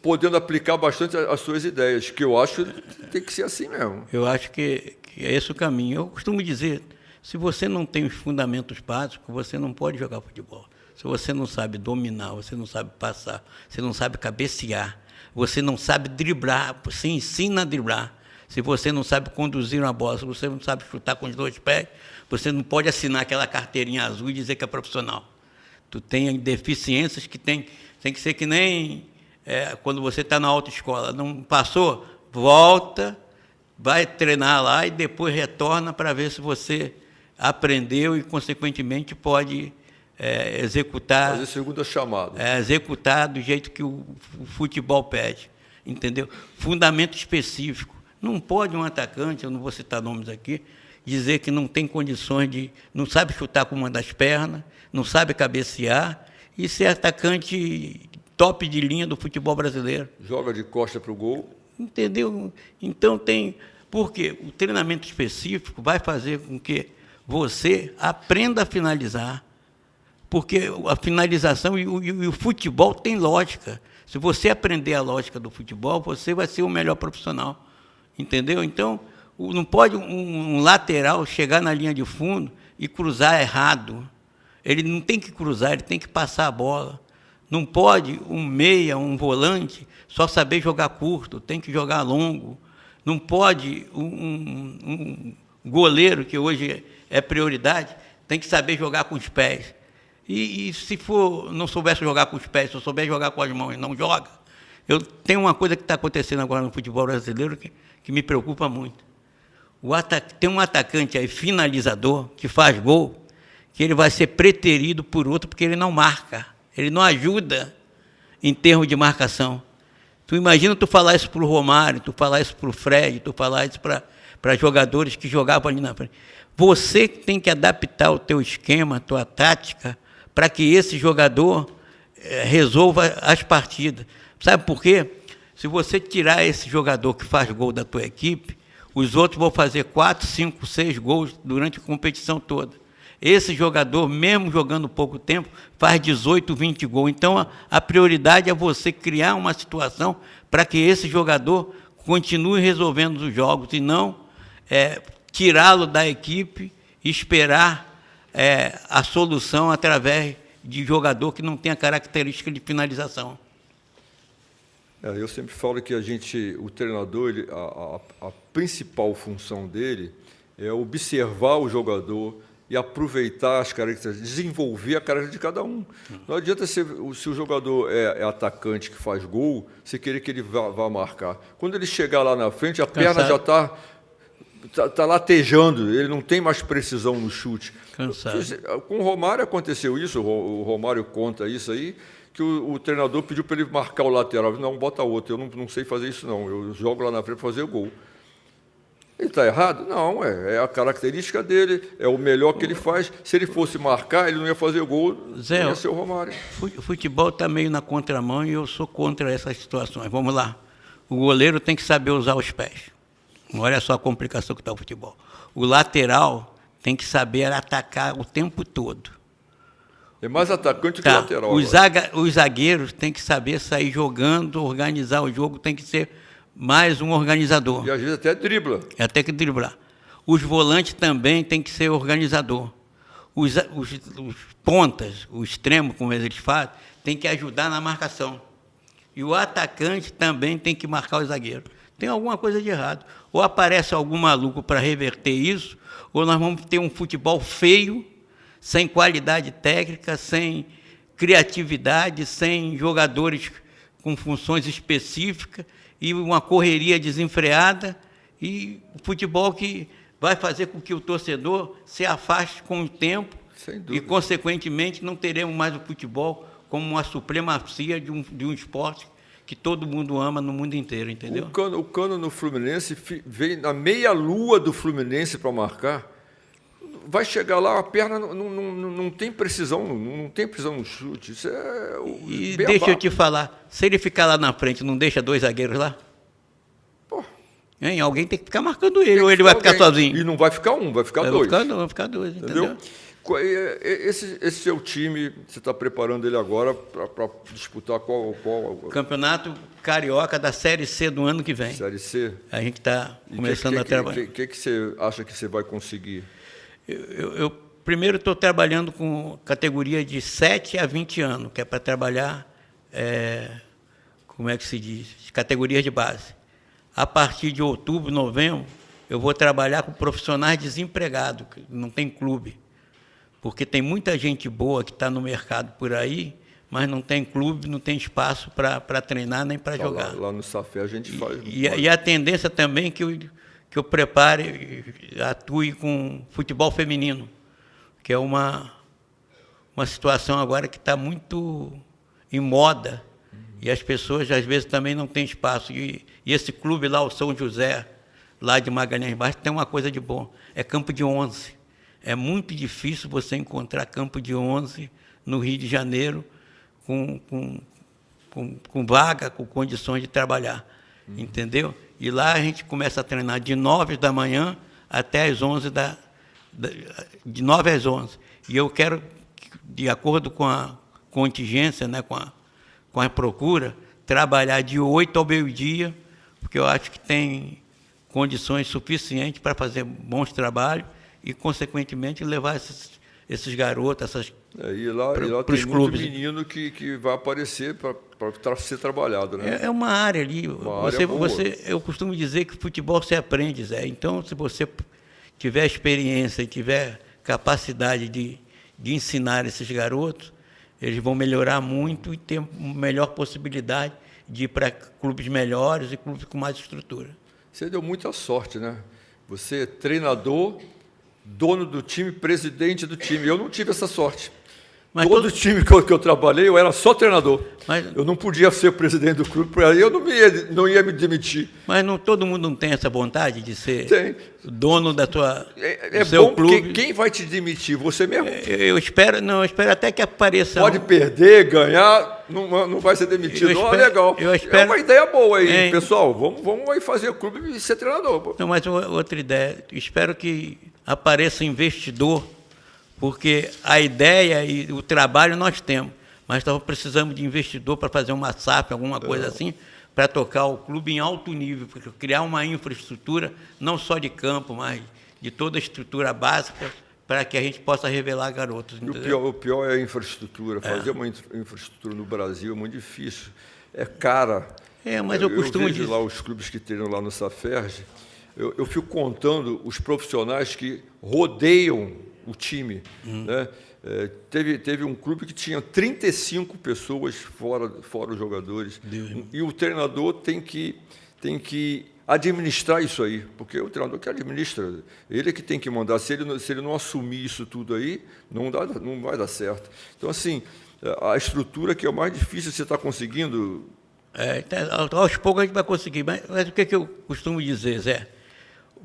podendo aplicar bastante as suas ideias, que eu acho que tem que ser assim mesmo. Eu acho que é esse o caminho. Eu costumo dizer, se você não tem os fundamentos básicos, você não pode jogar futebol. Se você não sabe dominar, você não sabe passar, você não sabe cabecear, você não sabe driblar, você ensina a driblar. Se você não sabe conduzir uma bola, se você não sabe chutar com os dois pés, você não pode assinar aquela carteirinha azul e dizer que é profissional. Tu tem deficiências que tem que ser que nem quando você está na autoescola. Não passou, volta, vai treinar lá e depois retorna para ver se você aprendeu e, consequentemente, pode executar... Fazer segunda chamada. Executar do jeito que o futebol pede, entendeu? Fundamento específico. Não pode um atacante, eu não vou citar nomes aqui, dizer que não tem condições de... não sabe chutar com uma das pernas, não sabe cabecear e ser atacante top de linha do futebol brasileiro. Joga de costa para o gol. Entendeu? Então tem... Por quê? O treinamento específico vai fazer com que você aprenda a finalizar, porque a finalização e o futebol tem lógica. Se você aprender a lógica do futebol, você vai ser o melhor profissional. Entendeu? Então, não pode um lateral chegar na linha de fundo e cruzar errado. Ele não tem que cruzar, ele tem que passar a bola. Não pode um meia, um volante, só saber jogar curto, tem que jogar longo. Não pode um goleiro, que hoje é prioridade, tem que saber jogar com os pés. E se não soubesse jogar com os pés, se souber jogar com as mãos e não joga, tem uma coisa que está acontecendo agora no futebol brasileiro que me preocupa muito. Tem um atacante aí, finalizador, que faz gol, que ele vai ser preterido por outro porque ele não marca, ele não ajuda em termos de marcação. Tu imagina tu falar isso para o Romário, tu falar isso para o Fred, tu falar isso para jogadores que jogavam ali na frente. Você tem que adaptar o teu esquema, a tua tática, para que esse jogador resolva as partidas. Sabe por quê? Se você tirar esse jogador que faz gol da tua equipe, os outros vão fazer 4, 5, 6 gols durante a competição toda. Esse jogador, mesmo jogando pouco tempo, faz 18, 20 gols. Então, a prioridade é você criar uma situação para que esse jogador continue resolvendo os jogos e não tirá-lo da equipe e esperar a solução através de jogador que não tem a característica de finalização. Eu sempre falo que o treinador, a principal função dele é observar o jogador e aproveitar as características, desenvolver a característica de cada um. Não adianta se o jogador é atacante que faz gol, você querer que ele vá marcar. Quando ele chegar lá na frente, a perna já está latejando, ele não tem mais precisão no chute. Cansado. Com o Romário aconteceu isso, o Romário conta isso aí, que o treinador pediu para ele marcar o lateral. Ele disse, não, bota outro, eu não sei fazer isso não, eu jogo lá na frente para fazer o gol. Ele está errado? Não, é a característica dele, é o melhor que ele faz. Se ele fosse marcar, ele não ia fazer o gol, Zé, não ia ser o Romário. O futebol está meio na contramão e eu sou contra essas situações. Vamos lá. O goleiro tem que saber usar os pés. Olha só a complicação que está o futebol. O lateral tem que saber atacar o tempo todo. É mais atacante que lateral. Os zagueiros têm que saber sair jogando, organizar o jogo, tem que ser mais um organizador. E às vezes até dribla. Até que driblar. Os volantes também têm que ser organizador. Os pontas, o extremo, como eles fazem, tem que ajudar na marcação. E o atacante também tem que marcar os zagueiros. Tem alguma coisa de errado. Ou aparece algum maluco para reverter isso, ou nós vamos ter um futebol feio, sem qualidade técnica, sem criatividade, sem jogadores com funções específicas e uma correria desenfreada, e o futebol que vai fazer com que o torcedor se afaste com o tempo e, consequentemente, não teremos mais o futebol como uma supremacia de um esporte que todo mundo ama no mundo inteiro, entendeu? O Cano no Fluminense veio na meia-lua do Fluminense para marcar. Vai chegar lá, a perna não tem precisão, não tem precisão no chute. Isso e deixa eu te falar, se ele ficar lá na frente, não deixa 2 zagueiros lá? Pô. Hein? Alguém tem que ficar marcando ele, ou ele vai ficar sozinho. E não vai ficar um, vai ficar 2. Vai ficar 2, entendeu? Esse seu time, você está preparando ele agora para disputar qual? Campeonato Carioca da Série C do ano que vem. Série C? A gente está começando a trabalhar. O que você acha que você vai conseguir? Eu primeiro estou trabalhando com categoria de 7 a 20 anos, que é para trabalhar, como é que se diz, categorias de base. A partir de outubro, novembro, eu vou trabalhar com profissionais desempregados, que não tem clube. Porque tem muita gente boa que está no mercado por aí, mas não tem clube, não tem espaço para treinar nem para jogar. Lá no Safé a gente faz. E a tendência também que eu prepare, atue com futebol feminino, que é uma situação agora que está muito em moda, e as pessoas às vezes também não têm espaço. E esse clube lá, o São José, lá de Magalhães Baixo, tem uma coisa de bom, é campo de 11. É muito difícil você encontrar campo de 11 no Rio de Janeiro com vaga, com condições de trabalhar, entendeu? E lá a gente começa a treinar de 9 da manhã até as 11 de 9 às 11. E eu quero, de acordo com a contingência, né, com a procura, trabalhar de 8 ao meio-dia, porque eu acho que tem condições suficientes para fazer bons trabalhos e, consequentemente, levar esses garotos, e lá tem muito menino que vai aparecer para ser trabalhado, né? É uma área ali. Área boa. Eu costumo dizer que futebol se aprende, Zé. Então, se você tiver experiência e tiver capacidade de ensinar esses garotos, eles vão melhorar muito e ter uma melhor possibilidade de ir para clubes melhores e clubes com mais estrutura. Você deu muita sorte, né? Você é treinador, dono do time, presidente do time. Eu não tive essa sorte. Mas todo time que eu trabalhei, eu era só treinador. Eu não podia ser presidente do clube, porque aí eu não ia me demitir. Mas todo mundo não tem essa vontade de ser dono da do seu bom, clube? Quem vai te demitir? Você mesmo? Eu espero até que apareça... Pode perder, ganhar, não vai ser demitido. Legal. É uma ideia boa aí, pessoal. Vamos aí fazer o clube e ser treinador. Não, mas outra ideia. Espero que apareça investidor, porque a ideia e o trabalho nós temos, mas nós precisamos de investidor para fazer uma SAF, alguma coisa assim, para tocar o clube em alto nível, porque criar uma infraestrutura, não só de campo, mas de toda a estrutura básica, para que a gente possa revelar garotos. O pior é a infraestrutura. Fazer uma infraestrutura no Brasil é muito difícil. É cara. Mas eu costumo dizer lá os clubes que treinam lá no Saferj, eu fico contando os profissionais que rodeiam o time, né? Teve um clube que tinha 35 pessoas fora os jogadores. E o treinador tem que administrar isso aí, porque o treinador que administra, ele é que tem que mandar. Se ele não assumir isso tudo aí, não vai dar certo. Então, assim, a estrutura que é o mais difícil, você está conseguindo... Aos poucos a gente vai conseguir. Mas o que eu costumo dizer, Zé?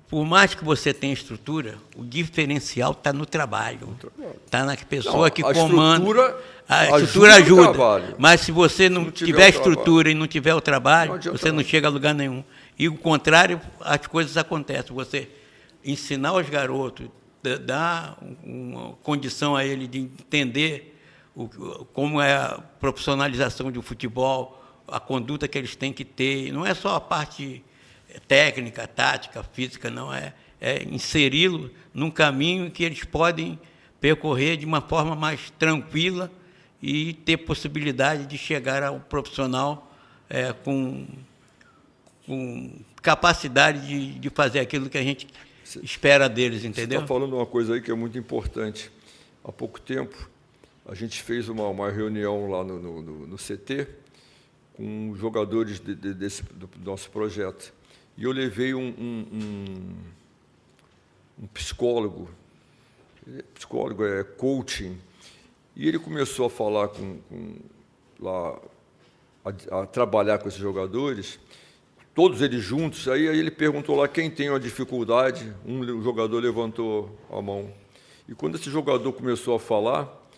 Por mais que você tenha estrutura, o diferencial está no trabalho. Está na pessoa que comanda. A estrutura ajuda. Mas se você não tiver estrutura e não tiver o trabalho, você não chega a lugar nenhum. E o contrário, as coisas acontecem. Você ensinar os garotos, dar uma condição a ele de entender como é a profissionalização do futebol, a conduta que eles têm que ter. Não é só a parte técnica, tática, física, não, é inseri-lo num caminho que eles podem percorrer de uma forma mais tranquila e ter possibilidade de chegar ao profissional com capacidade de fazer aquilo que a gente espera deles, entendeu? Você está falando uma coisa aí que é muito importante. Há pouco tempo, a gente fez uma reunião lá no CT com jogadores do nosso projeto. E eu levei um psicólogo é coaching, e ele começou a falar a trabalhar com esses jogadores, todos eles juntos. Aí ele perguntou lá quem tem uma dificuldade, um jogador levantou a mão. E quando esse jogador começou a falar,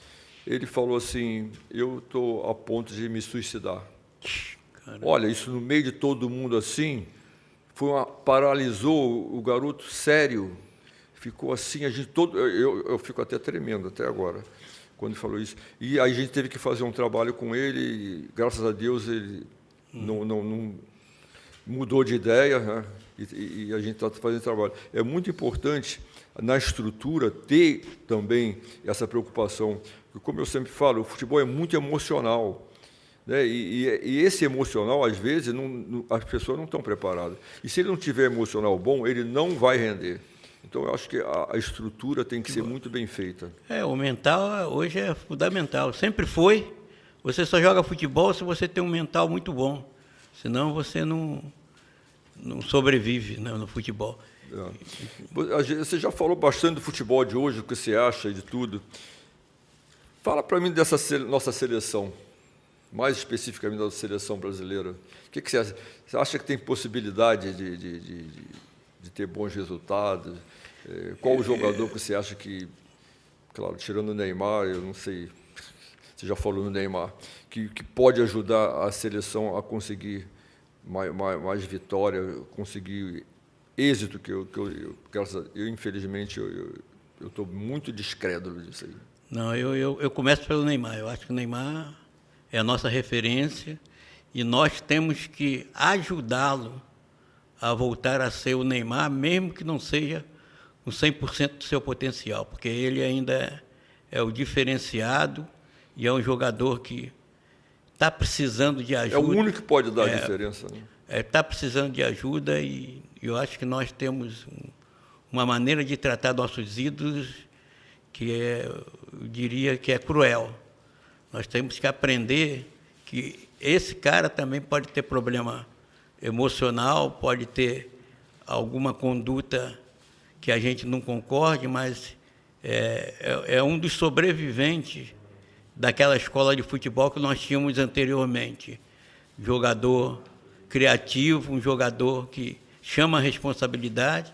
ele falou assim: eu estou a ponto de me suicidar. Caramba. Olha, isso no meio de todo mundo assim... paralisou o garoto sério, ficou assim, eu fico até tremendo até agora, quando ele falou isso. E aí a gente teve que fazer um trabalho com ele, e, graças a Deus ele não mudou de ideia, né? E a gente está fazendo trabalho. É muito importante, na estrutura, ter também essa preocupação, porque, como eu sempre falo, o futebol é muito emocional. E esse emocional, às vezes, as pessoas não estão preparadas. E se ele não tiver emocional bom, ele não vai render. Então, eu acho que a estrutura tem que ser muito bem feita. O mental hoje é fundamental. Sempre foi, Você só joga futebol se você tem um mental muito bom. Senão você não sobrevive, né, no futebol. Você já falou bastante do futebol de hoje, o que você acha de tudo. Fala para mim dessa nossa seleção, mais especificamente da seleção brasileira. O que você acha? Você acha que tem possibilidade de ter bons resultados? Qual o jogador que você acha que, claro, tirando o Neymar, eu não sei, você já falou no Neymar, que pode ajudar a seleção a conseguir mais vitória, conseguir êxito, que eu infelizmente, eu estou muito descrédulo disso aí. Não, eu começo pelo Neymar. Eu acho que o Neymar é a nossa referência e nós temos que ajudá-lo a voltar a ser o Neymar, mesmo que não seja com 100% do seu potencial, porque ele ainda é o diferenciado e é um jogador que está precisando de ajuda. É o único que pode dar a diferença, né? Está precisando de ajuda e eu acho que nós temos uma maneira de tratar nossos ídolos que eu diria que é cruel. Nós temos que aprender que esse cara também pode ter problema emocional, pode ter alguma conduta que a gente não concorde, mas é um dos sobreviventes daquela escola de futebol que nós tínhamos anteriormente. Jogador criativo, um jogador que chama a responsabilidade,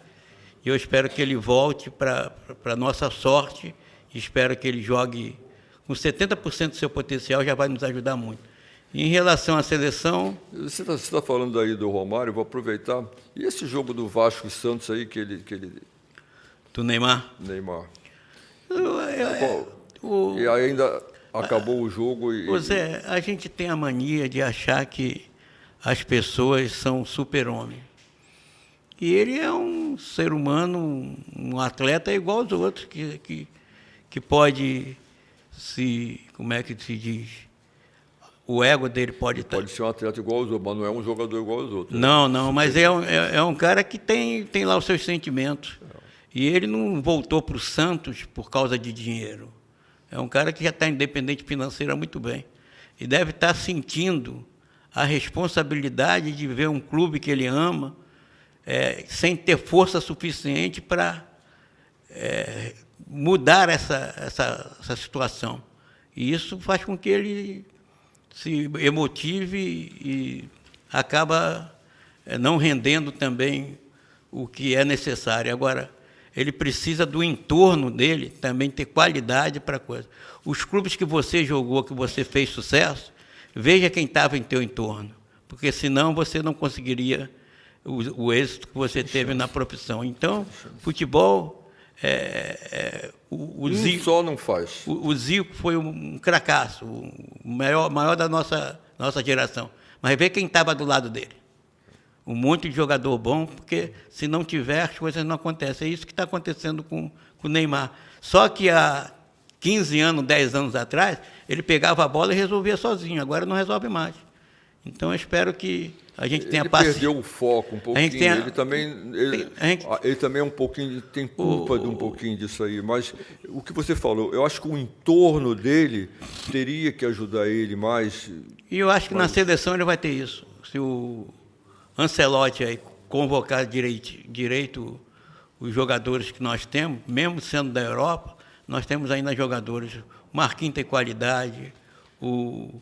e eu espero que ele volte para a nossa sorte, e espero que ele jogue com 70% do seu potencial, já vai nos ajudar muito. Em relação à seleção... Você está falando aí do Romário, vou aproveitar. E esse jogo do Vasco e Santos aí, que ele... Do Neymar? Neymar. E ainda acabou o jogo e... Zé, a gente tem a mania de achar que as pessoas são super-homem. E ele é um ser humano, um atleta igual aos outros, que pode se... Como é que se diz? O ego dele pode estar... Pode ser um atleta igual aos outros, mas não é um jogador igual aos outros. Não, mas é um cara que tem lá os seus sentimentos. E ele não voltou para o Santos por causa de dinheiro. É um cara que já está independente financeira muito bem. E deve estar sentindo a responsabilidade de ver um clube que ele ama sem ter força suficiente para mudar essa situação. E isso faz com que ele se emotive e acaba não rendendo também o que é necessário. Agora, ele precisa do entorno dele também ter qualidade para a coisa. Os clubes que você jogou, que você fez sucesso, veja quem estava em teu entorno, porque senão você não conseguiria o êxito que você teve na profissão. Então, futebol, o Zico só não faz. O Zico foi um cracaço, o maior da nossa geração. Mas vê quem estava do lado dele. Um monte de jogador bom, porque se não tiver, as coisas não acontecem. É isso que está acontecendo com o Neymar. Só que há 15 anos, 10 anos atrás, ele pegava a bola e resolvia sozinho. Agora não resolve mais. Então, eu espero que a gente tenha paciência. Ele perdeu o foco um pouquinho. Ele também é um pouquinho, tem culpa de um pouquinho disso aí. Mas o que você falou, eu acho que o entorno dele teria que ajudar ele mais. E eu acho que na seleção ele vai ter isso. Se o Ancelotti aí convocar direito os jogadores que nós temos, mesmo sendo da Europa, nós temos ainda jogadores. O Marquinhos tem qualidade, o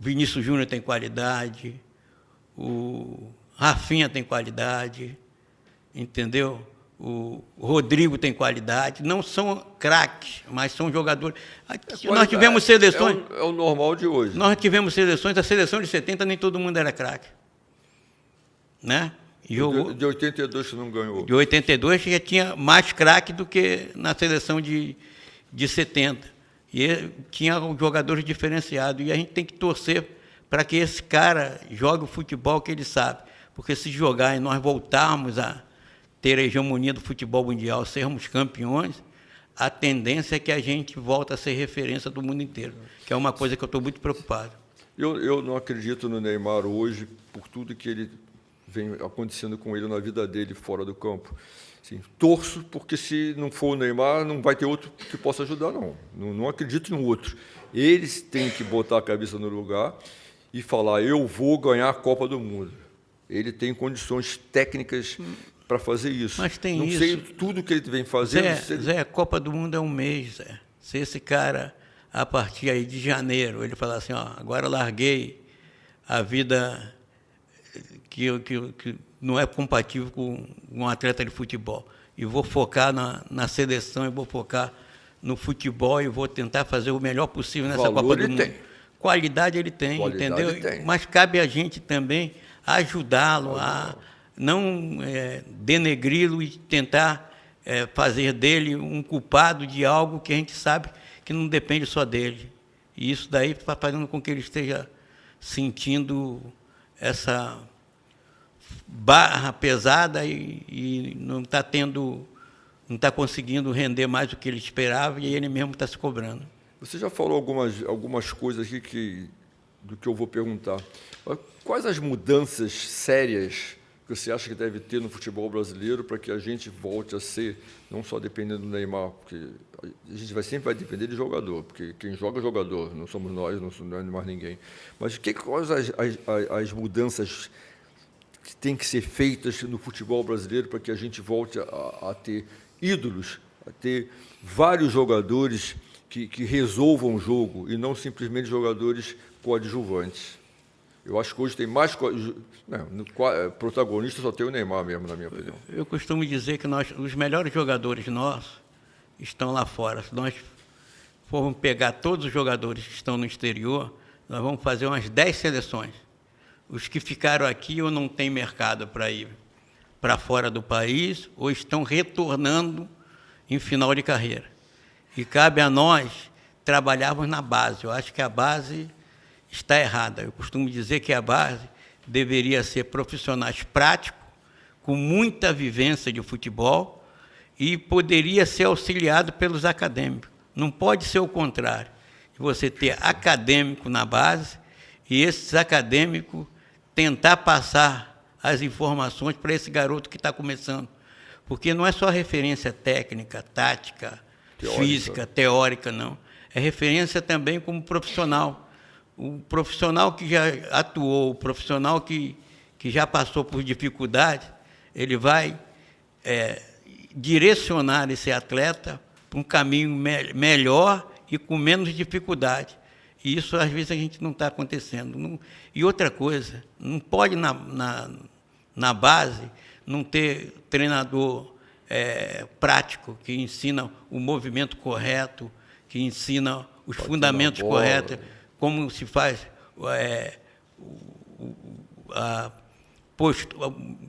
Vinícius Júnior tem qualidade, o Rafinha tem qualidade, entendeu? O Rodrigo tem qualidade. Não são craques, mas são jogadores. Nós tivemos seleções... É o normal de hoje. Nós tivemos seleções, a seleção de 70 nem todo mundo era craque. Né? De 82 você não ganhou. De 82 já tinha mais craque do que na seleção de 70. E tinha jogadores diferenciados. E a gente tem que torcer para que esse cara jogue o futebol que ele sabe. Porque se jogar e nós voltarmos a ter a hegemonia do futebol mundial, sermos campeões, a tendência é que a gente volte a ser referência do mundo inteiro, que é uma coisa que eu estou muito preocupado. Eu não acredito no Neymar hoje, por tudo que ele vem acontecendo com ele na vida dele fora do campo. Assim, torço, porque se não for o Neymar, não vai ter outro que possa ajudar, não. Não acredito em outro. Eles têm que botar a cabeça no lugar e falar, eu vou ganhar a Copa do Mundo. Ele tem condições técnicas para fazer isso. Mas tem não isso. sei tudo que ele vem fazendo. Zé, a Copa do Mundo é um mês, Zé. Se esse cara, a partir aí de janeiro, ele falar assim, ó, agora larguei a vida que não é compatível com um atleta de futebol, e vou focar na seleção, e vou focar no futebol, e vou tentar fazer o melhor possível nessa Copa do Mundo. Qualidade ele tem, entendeu? Mas cabe a gente também ajudá-lo a não denegri-lo e tentar fazer dele um culpado de algo que a gente sabe que não depende só dele. E isso daí está fazendo com que ele esteja sentindo essa barra pesada e não está conseguindo render mais do que ele esperava, e ele mesmo está se cobrando. Você já falou algumas coisas aqui do que eu vou perguntar. Quais as mudanças sérias que você acha que deve ter no futebol brasileiro para que a gente volte a ser, não só dependendo do Neymar, porque a gente sempre vai depender de jogador, porque quem joga é jogador, não somos nós, não é mais ninguém. Mas quais as mudanças que têm que ser feitas no futebol brasileiro para que a gente volte a ter ídolos, a ter vários jogadores que resolvam o jogo e não simplesmente jogadores coadjuvantes? Eu acho que hoje tem mais... protagonista só tem o Neymar mesmo, na minha opinião. Eu costumo dizer que os melhores jogadores nossos estão lá fora. Se nós formos pegar todos os jogadores que estão no exterior, nós vamos fazer umas 10 seleções. Os que ficaram aqui ou não têm mercado para ir para fora do país, ou estão retornando em final de carreira. E cabe a nós trabalharmos na base. Eu acho que a base está errada. Eu costumo dizer que a base deveria ser profissionais práticos, com muita vivência de futebol, e poderia ser auxiliado pelos acadêmicos. Não pode ser o contrário. Você ter acadêmico na base e esses acadêmicos tentar passar as informações para esse garoto que está começando. Porque não é só referência técnica, tática, física, teórica, não. É referência também como profissional. O profissional que já atuou, o profissional que já passou por dificuldade, ele vai direcionar esse atleta para um caminho melhor e com menos dificuldade. E isso, às vezes, a gente não está acontecendo. E outra coisa, não pode, na base, não ter treinador prático, que ensina o movimento correto, que ensina os fundamentos corretos, como se faz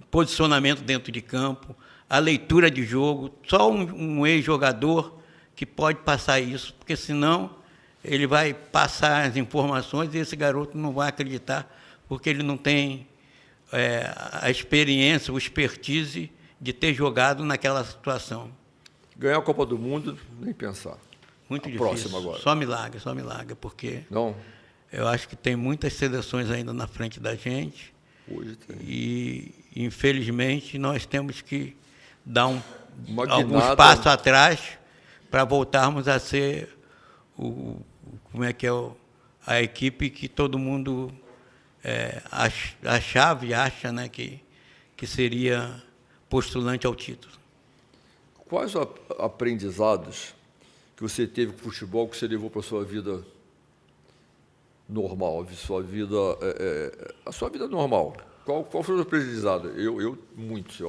posicionamento dentro de campo, a leitura de jogo. Só um ex-jogador que pode passar isso, porque senão ele vai passar as informações e esse garoto não vai acreditar, porque ele não tem a experiência, o expertise de ter jogado naquela situação. Ganhar a Copa do Mundo, nem pensar. Muito difícil. Agora. Só milagre, porque não. Eu acho que tem muitas seleções ainda na frente da gente. Hoje tem. E, infelizmente, nós temos que dar alguns passos atrás para voltarmos a ser a equipe que todo mundo achava e acha, né, que seria postulante ao título. Quais os aprendizados que você teve com o futebol que você levou para a sua vida normal, a sua vida normal? Qual foi o aprendizado? Eu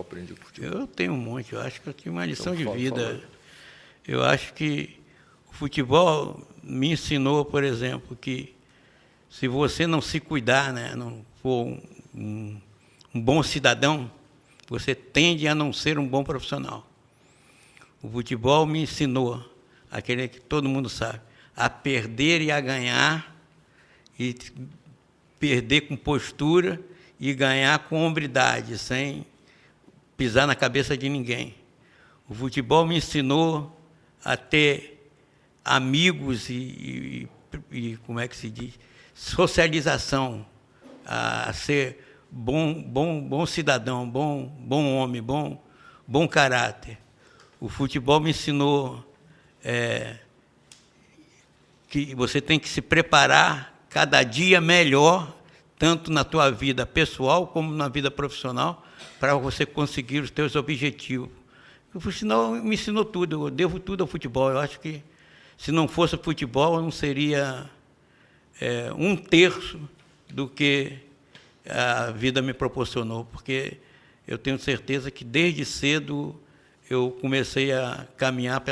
aprendi com o futebol. Eu tenho um monte, eu acho que eu tive uma lição de vida. Eu acho que o futebol me ensinou, por exemplo, que se você não se cuidar, né, não for um bom cidadão, você tende a não ser um bom profissional. O futebol me ensinou, aquele que todo mundo sabe, a perder e a ganhar, e perder com postura e ganhar com hombridade, sem pisar na cabeça de ninguém. O futebol me ensinou a ter amigos e como é que se diz, socialização, a ser bom cidadão, bom homem, bom caráter. O futebol me ensinou que você tem que se preparar cada dia melhor, tanto na tua vida pessoal como na vida profissional, para você conseguir os teus objetivos. O futebol me ensinou tudo, eu devo tudo ao futebol. Eu acho que, se não fosse o futebol, eu não seria 1/3 do que a vida me proporcionou, porque eu tenho certeza que, desde cedo, eu comecei a caminhar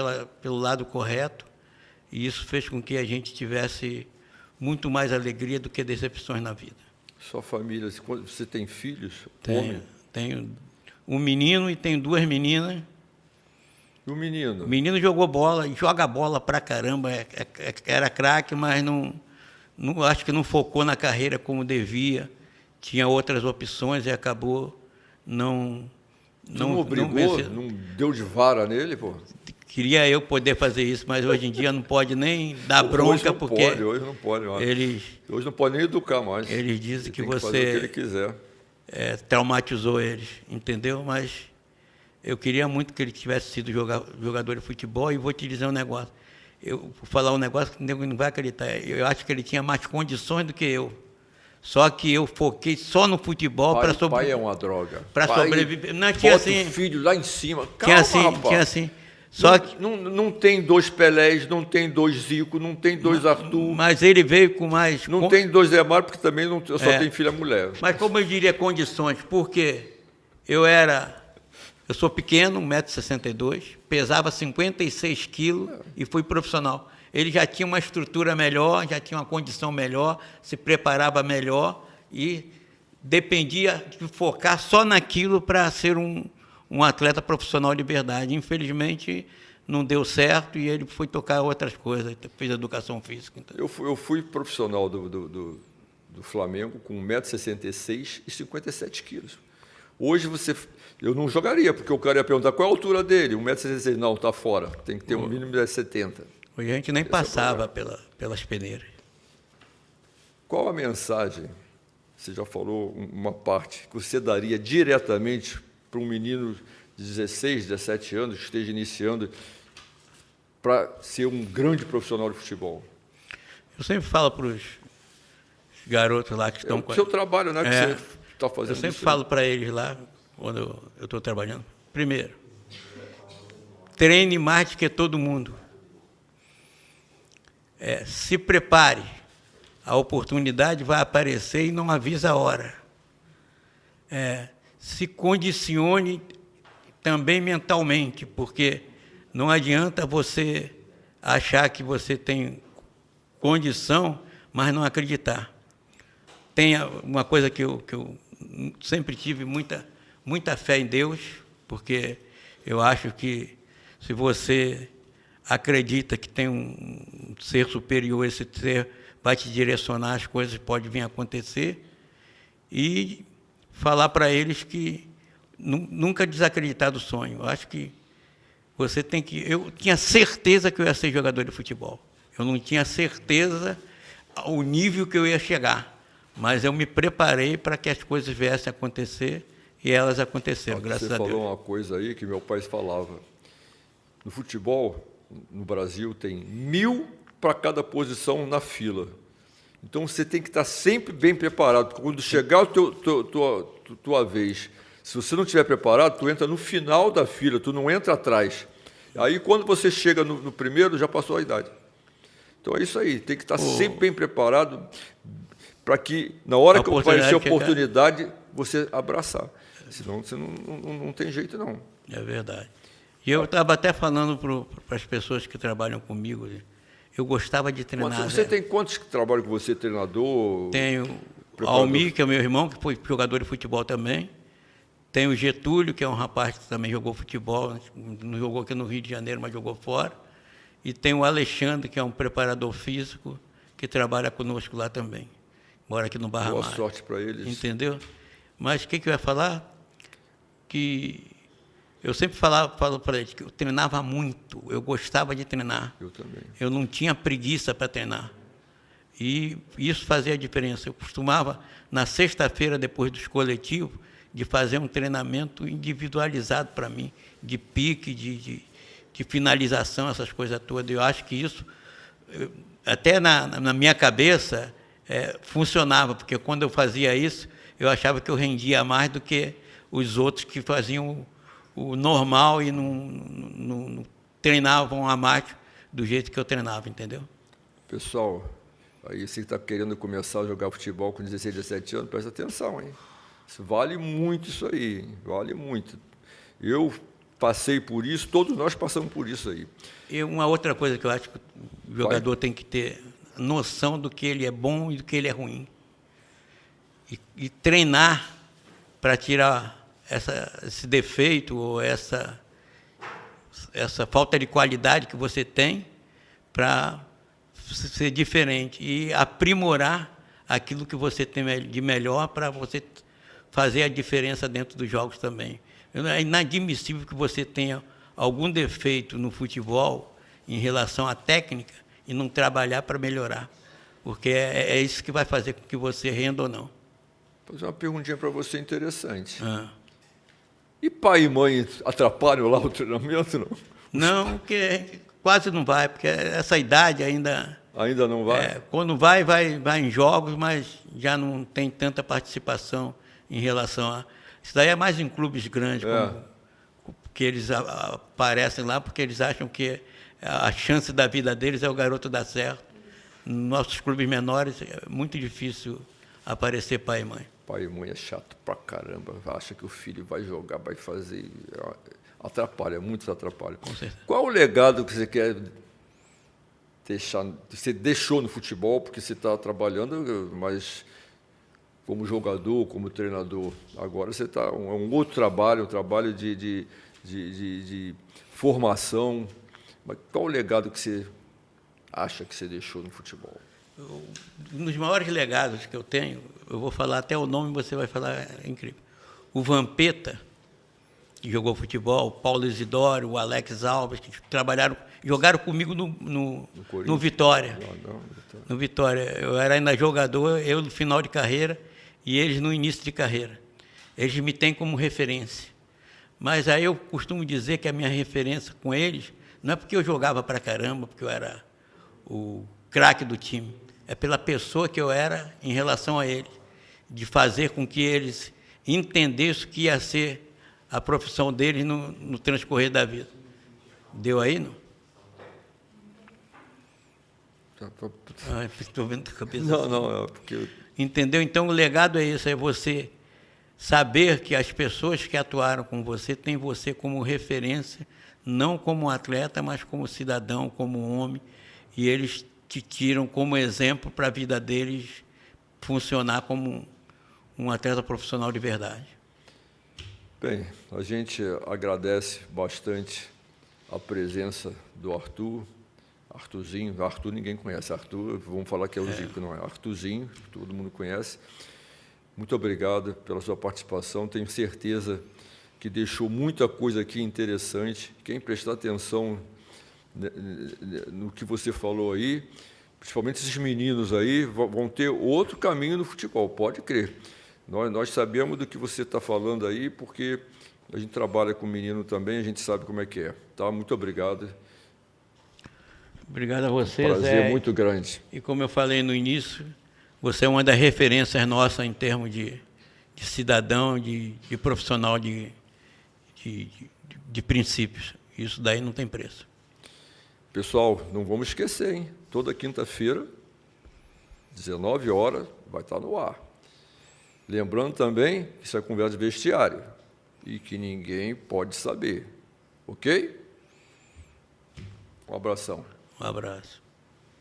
pelo lado correto, e isso fez com que a gente tivesse muito mais alegria do que decepções na vida. Sua família, você tem filhos? Tenho um menino e tenho 2 meninas. E o menino? O menino jogou bola, joga bola pra caramba, era craque, mas acho que não focou na carreira como devia, tinha outras opções e acabou não obrigou, não deu de vara nele, pô? Queria eu poder fazer isso, mas hoje em dia não pode nem dar bronca, porque hoje não pode. Hoje não pode nem educar mais. Eles dizem que você fazer o que ele quiser. Traumatizou eles, entendeu? Mas eu queria muito que ele tivesse sido jogador de futebol, e vou te dizer um negócio. Eu vou falar um negócio que ninguém não vai acreditar. Eu acho que ele tinha mais condições do que eu. Só que eu foquei só no futebol para sobreviver. Pai é uma droga. Para sobreviver. Não tinha assim. O filho lá em cima. Calma, tinha assim. Só que não tem 2 Pelés, não tem 2 Zico, não tem 2 Arthur. Mas ele veio com mais. Não tem 2 Zé Mário, porque também só tem filha mulher. Mas como eu diria, condições, porque eu sou pequeno, 1,62 m, pesava 56 quilos e fui profissional. Ele já tinha uma estrutura melhor, já tinha uma condição melhor, se preparava melhor e dependia de focar só naquilo para ser um atleta profissional de verdade. Infelizmente, não deu certo e ele foi tocar outras coisas, fez educação física. Então. Eu fui profissional do Flamengo com 1,66 m e 57 quilos. Hoje eu não jogaria, porque o cara ia perguntar qual é a altura dele, 1,66 m. Não, está fora, tem que ter um mínimo de 1,70 m. Hoje a gente nem passava pelas peneiras. Qual a mensagem, você já falou uma parte, que você daria diretamente para um menino de 16, 17 anos que esteja iniciando para ser um grande profissional de futebol? Eu sempre falo para os garotos lá que estão com o seu trabalho, né? Que você está fazendo. Eu sempre falo para eles lá, quando eu estou trabalhando. Primeiro, treine mais do que todo mundo. Se prepare. A oportunidade vai aparecer e não avisa a hora. Se condicione também mentalmente, porque não adianta você achar que você tem condição, mas não acreditar. Tem uma coisa que eu sempre tive muita fé em Deus, porque eu acho que, se você acredita que tem um ser superior, esse ser vai te direcionar, as coisas podem vir a acontecer, e falar para eles que nunca desacreditar do sonho. Eu acho que você tem que... Eu tinha certeza que eu ia ser jogador de futebol. Eu não tinha certeza ao nível que eu ia chegar, mas eu me preparei para que as coisas viessem a acontecer, e elas aconteceram, graças a Deus. Você falou uma coisa aí que meu pai falava. No futebol, no Brasil, tem 1.000 para cada posição na fila. Então, você tem que estar sempre bem preparado. Quando chegar a tua vez, se você não estiver preparado, tu entra no final da fila, tu não entra atrás. Aí, quando você chega no primeiro, já passou a idade. Então, é isso aí. Tem que estar sempre bem preparado para que, na hora que aparecer a oportunidade, você abraçar. Senão, você não tem jeito, não. É verdade. E eu estava até falando para as pessoas que trabalham comigo, eu gostava de treinar. Você tem quantos que trabalham com você, treinador? Tenho Almir, que é meu irmão, que foi jogador de futebol também. Tenho o Getúlio, que é um rapaz que também jogou futebol, não jogou aqui no Rio de Janeiro, mas jogou fora. E tenho o Alexandre, que é um preparador físico, que trabalha conosco lá também. Mora aqui no Barra Mar. Boa sorte para eles. Entendeu? Mas o que eu ia falar? Que eu sempre falo para eles que eu treinava muito, eu gostava de treinar. Eu também. Eu não tinha preguiça para treinar. E isso fazia a diferença. Eu costumava, na sexta-feira, depois dos coletivos, de fazer um treinamento individualizado para mim, de pique, de finalização, essas coisas todas. Eu acho que isso, até na minha cabeça, funcionava, porque quando eu fazia isso, eu achava que eu rendia mais do que os outros que faziam o normal e não treinavam a mais do jeito que eu treinava, entendeu? Pessoal, aí você que está querendo começar a jogar futebol com 16, 17 anos, presta atenção, hein? Isso vale muito isso aí, hein? Vale muito. Eu passei por isso, todos nós passamos por isso aí. E uma outra coisa que eu acho que o jogador tem que ter noção do que ele é bom e do que ele é ruim. E treinar para tirar esse defeito ou essa falta de qualidade que você tem para ser diferente e aprimorar aquilo que você tem de melhor para você fazer a diferença dentro dos jogos também. É inadmissível que você tenha algum defeito no futebol em relação à técnica e não trabalhar para melhorar, porque é isso que vai fazer com que você renda ou não. Vou fazer uma perguntinha para você interessante. E pai e mãe atrapalham lá o treinamento, não? Não, porque quase não vai, porque essa idade ainda... Ainda não vai? Quando vai em jogos, mas já não tem tanta participação em relação a... Isso daí é mais em clubes grandes, que eles aparecem lá porque eles acham que a chance da vida deles é o garoto dar certo. Nos nossos clubes menores é muito difícil aparecer pai e mãe. Pai e mãe é chato pra caramba. Acha que o filho vai jogar, vai fazer... Atrapalha, muito atrapalha. Com certeza. Qual o legado que você quer deixar? Você deixou no futebol porque você está trabalhando, mas como jogador, como treinador, agora você está um outro trabalho, um trabalho de formação. Mas qual o legado que você acha que você deixou no futebol? Um dos maiores legados que eu tenho, eu vou falar até o nome, você vai falar, é incrível. O Vampeta, que jogou futebol, o Paulo Isidoro, o Alex Alves, que jogaram comigo no Vitória. No Vitória. Eu era ainda jogador, eu no final de carreira e eles no início de carreira. Eles me têm como referência. Mas aí eu costumo dizer que a minha referência com eles não é porque eu jogava pra caramba, porque eu era o craque do time. É pela pessoa que eu era em relação a eles, de fazer com que eles entendessem o que ia ser a profissão deles no transcorrer da vida. Deu aí, não? Estou vendo a cabeça. Não, é porque... Entendeu? Então, o legado é isso, é você saber que as pessoas que atuaram com você têm você como referência, não como atleta, mas como cidadão, como homem, e eles te tiram como exemplo para a vida deles funcionar como um atleta profissional de verdade. Bem, a gente agradece bastante a presença do Arthurzinho. Arthur ninguém conhece. Arthur, vamos falar que é o Zico, não é? Arthurzinho, todo mundo conhece. Muito obrigado pela sua participação. Tenho certeza que deixou muita coisa aqui interessante. Quem prestar atenção no que você falou aí, principalmente esses meninos aí, vão ter outro caminho no futebol, pode crer. Nós sabemos do que você está falando aí, porque a gente trabalha com menino também, a gente sabe como é que é. Tá? Muito obrigado. Obrigado a vocês. Prazer muito grande. E como eu falei no início, você é uma das referências nossas em termos de cidadão, de profissional de princípios. Isso daí não tem preço. Pessoal, não vamos esquecer, hein? Toda quinta-feira, 19 horas, vai estar no ar. Lembrando também que isso é conversa de vestiário e que ninguém pode saber. Ok? Um abração. Um abraço.